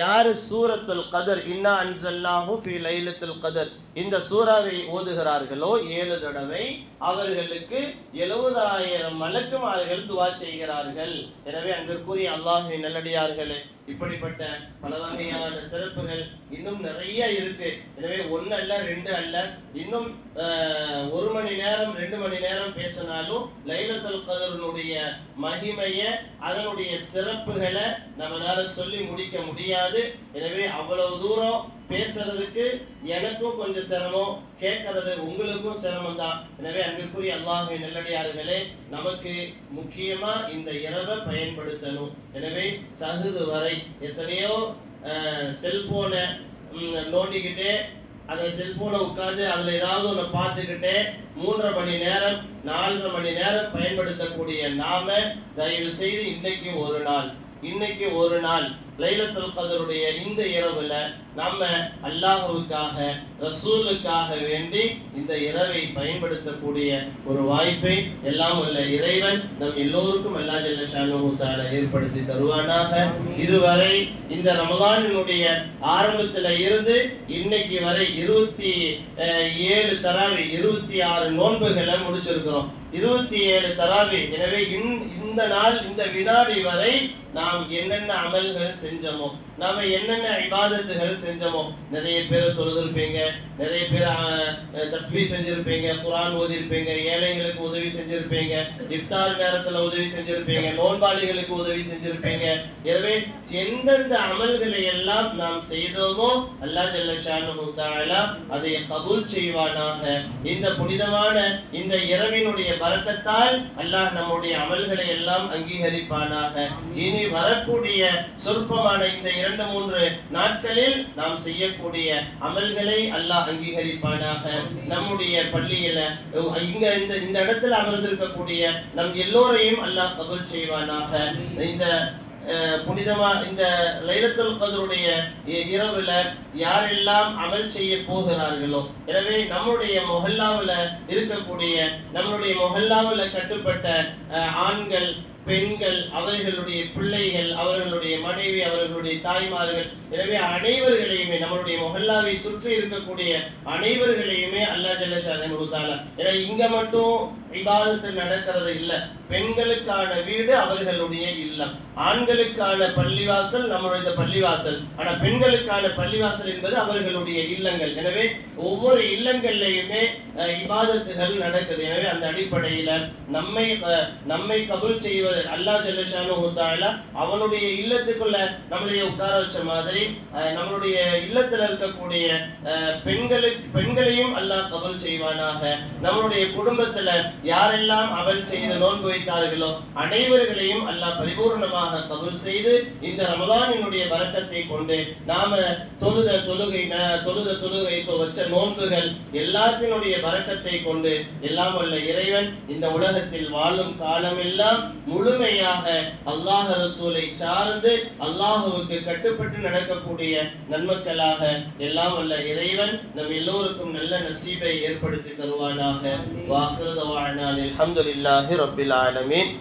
யார் சூரத்துல் கத்ர் இன்னா அன்ஸல்னாஹு ஃபீ லைலத்துல் கத்ர் இந்த சூறாவை ஓதுகிறார்களோ 7 தடவை அவர்களுக்கு 70,000 மலக்குமார்கள் துஆ செய்கிறார்கள். எனவே அன்பிற்குரிய அல்லாஹ்வின் நல்லடியார்களே, இப்படிப்பட்ட பல வகையான சிறப்புகள் இன்னும் நிறைய இருக்கு. எனவே 1 அல்ல 2 அல்ல, இன்னும் 1 மணி நேரம் 2 மணி நேரம் பேசினாலும் லைலத்துல் கத்ருடைய மகிமையை, அதனுடைய சிறப்புகளை நம்மளால சொல்லி முடிக்க முடியாது. எனவே அவ்வளவு தூரம் பேசுறதுக்கு எனக்கும் கொஞ்சம் சிரமம், கேட்கறது உங்களுக்கும் சிரமம் தான். எனவே அன்பிற்குரிய அல்லாஹ்வின் நல்லடியார்களே, நமக்கு முக்கியமா இந்த இரவை பயன்படுத்தணும். எனவே சஹர் வரை எத்தனையோ செல்போனை நோண்டிக்கிட்டே, அந்த செல்போனை உட்காந்து அதில் ஏதாவது ஒன்று பார்த்துக்கிட்டே 3.5 மணி நேரம் 4.5 மணி நேரம் பயன்படுத்தக்கூடிய நாம தயவு செய்து இன்னைக்கு ஒரு நாள் லைலத்துல் கத்ருடைய இந்த இரவுல நம்ம அல்லாஹ்வுக்காக ரசூலுக்காக வேண்டி இந்த இரவை பயன்படுத்தக்கூடிய ஒரு வாய்ப்பை எல்லாம் உள்ள இறைவன் நம் எல்லோருக்கும் அல்லாஹ் ஜல்ல ஷானுஹு தஆலா ஏற்படுத்தி தருவானாக. இதுவரை இந்த ரமலானினுடைய ஆரம்பத்தில் இருந்து இன்னைக்கு வரை 27 தராவி 26 நோன்புகளை முடிச்சிருக்கிறோம். 27 தராவி. எனவே இந்த நாள் இந்த வினாடி வரை நாம் என்னென்ன அமல்கள் செஞ்சோமோ, நாம என்னென்ன இபாதத்துகள் செஞ்சோமோ, நிறைய பேர் தொழுதிருப்பீங்க, நிறைய பேர் தஸ்பீஹ் செஞ்சிருப்பீங்க, குர்ஆன் ஓதிருப்பீங்க, ஏழைகளுக்கு உதவி செஞ்சிருப்பீங்க, இஃப்தார் நேரத்துல உதவி செஞ்சிருப்பீங்க, நோன்பாளிகளுக்கு உதவி செஞ்சிருப்பீங்க. எனவே எந்தெந்த அமல்களை எல்லாம் நாம் செய்தோமோ அல்லாஹ் ஜல்ல ஷானுஹு தஆலா அதை கபூல் செய்வானாக. இந்த புனிதமான இந்த இரவினுடைய பரக்கத்தால் அல்லாஹ் நம்முடைய அமல்களை எல்லாம் அங்கீகரிப்பானாக. இனி வரக்கூடிய சொற்ப அபூர்வமான இந்த 2-3 நாட்களில் நாம் செய்யக்கூடிய அமல்களை அல்லாஹ் அங்கீகரிப்பானாக. நம்முடைய பள்ளியில இங்க இந்த இடத்துல அமர்ந்திருக்கக்கூடிய நம் எல்லோரையும் அல்லாஹ் கபூல் செய்வானாக. இந்த புனிதமா இந்த லைலத்துல் கத்ருடைய இரவுல யாரெல்லாம் அமல் செய்ய போகிறார்களோ, எனவே நம்முடைய மொஹல்லாவுல இருக்கக்கூடிய நம்மளுடைய மொஹல்லாவுல கட்டுப்பட்ட ஆண்கள், பெண்கள், அவர்களுடைய பிள்ளைகள், அவர்களுடைய மனைவி, அவர்களுடைய தாய்மார்கள், எனவே அனைவர்களையுமே நம்மளுடைய மொஹல்லாவை சுற்றி இருக்கக்கூடிய அனைவர்களையுமே அல்லாஹ் ஜல்ல ஷானஹு தஆலா, ஏன்னா இங்க மட்டும் இபாதத்து நடக்கிறது இல்ல, பெண்களுக்கான வீடு அவர்களுடைய இல்லம், ஆண்களுக்கான பள்ளிவாசல் நம்மளுடைய பள்ளிவாசல், ஆனா பெண்களுக்கான பள்ளிவாசல் என்பது அவர்களுடைய இல்லங்கள். எனவே ஒவ்வொரு இல்லங்கள்லையுமே இபாதத்துகள் நடக்குது. எனவே அந்த அடிப்படையில நம்மை கபூல் செய்வது அல்லாஹ் ஜல்ல ஷானஹு தஆலா அவனுடைய இல்லத்துக்குள்ள நம்மளைய உட்கார வச்ச மாதிரி நம்மளுடைய இல்லத்துல இருக்கக்கூடிய பெண்களையும் அல்லாஹ் கபூல் செய்வானாக. நம்மளுடைய குடும்பத்துல யாரெல்லாம் அமல் செய்து நோன்பு வைத்தார்களோ அனைவர்களையும் அல்லாஹ் பரிபூர்ணமாக கபூல் செய்து இந்த ரமதானினுடைய பரக்கத்தை கொண்டு நாம தொழுத தொழுகை வச்ச நோன்புகள் எல்லாத்தினுடைய பரக்கத்தை கொண்டு எல்லாம் வல்ல இறைவன் இந்த உலகத்தில் வாழும் காலமெல்லாம் முழுமையாக அல்லாஹ் ரசூலை சார்ந்து அல்லாஹ்வுக்கு கட்டுப்பட்டு நடக்கக்கூடிய நன்மக்களாக எல்லாம் வல்ல இறைவன் நம் எல்லோருக்கும் நல்ல நசீபை ஏற்படுத்தி தருவானாக. வாஹிரு தவானா அல்ஹம்துலில்லாஹி ரப்பில் ஆலமீன்.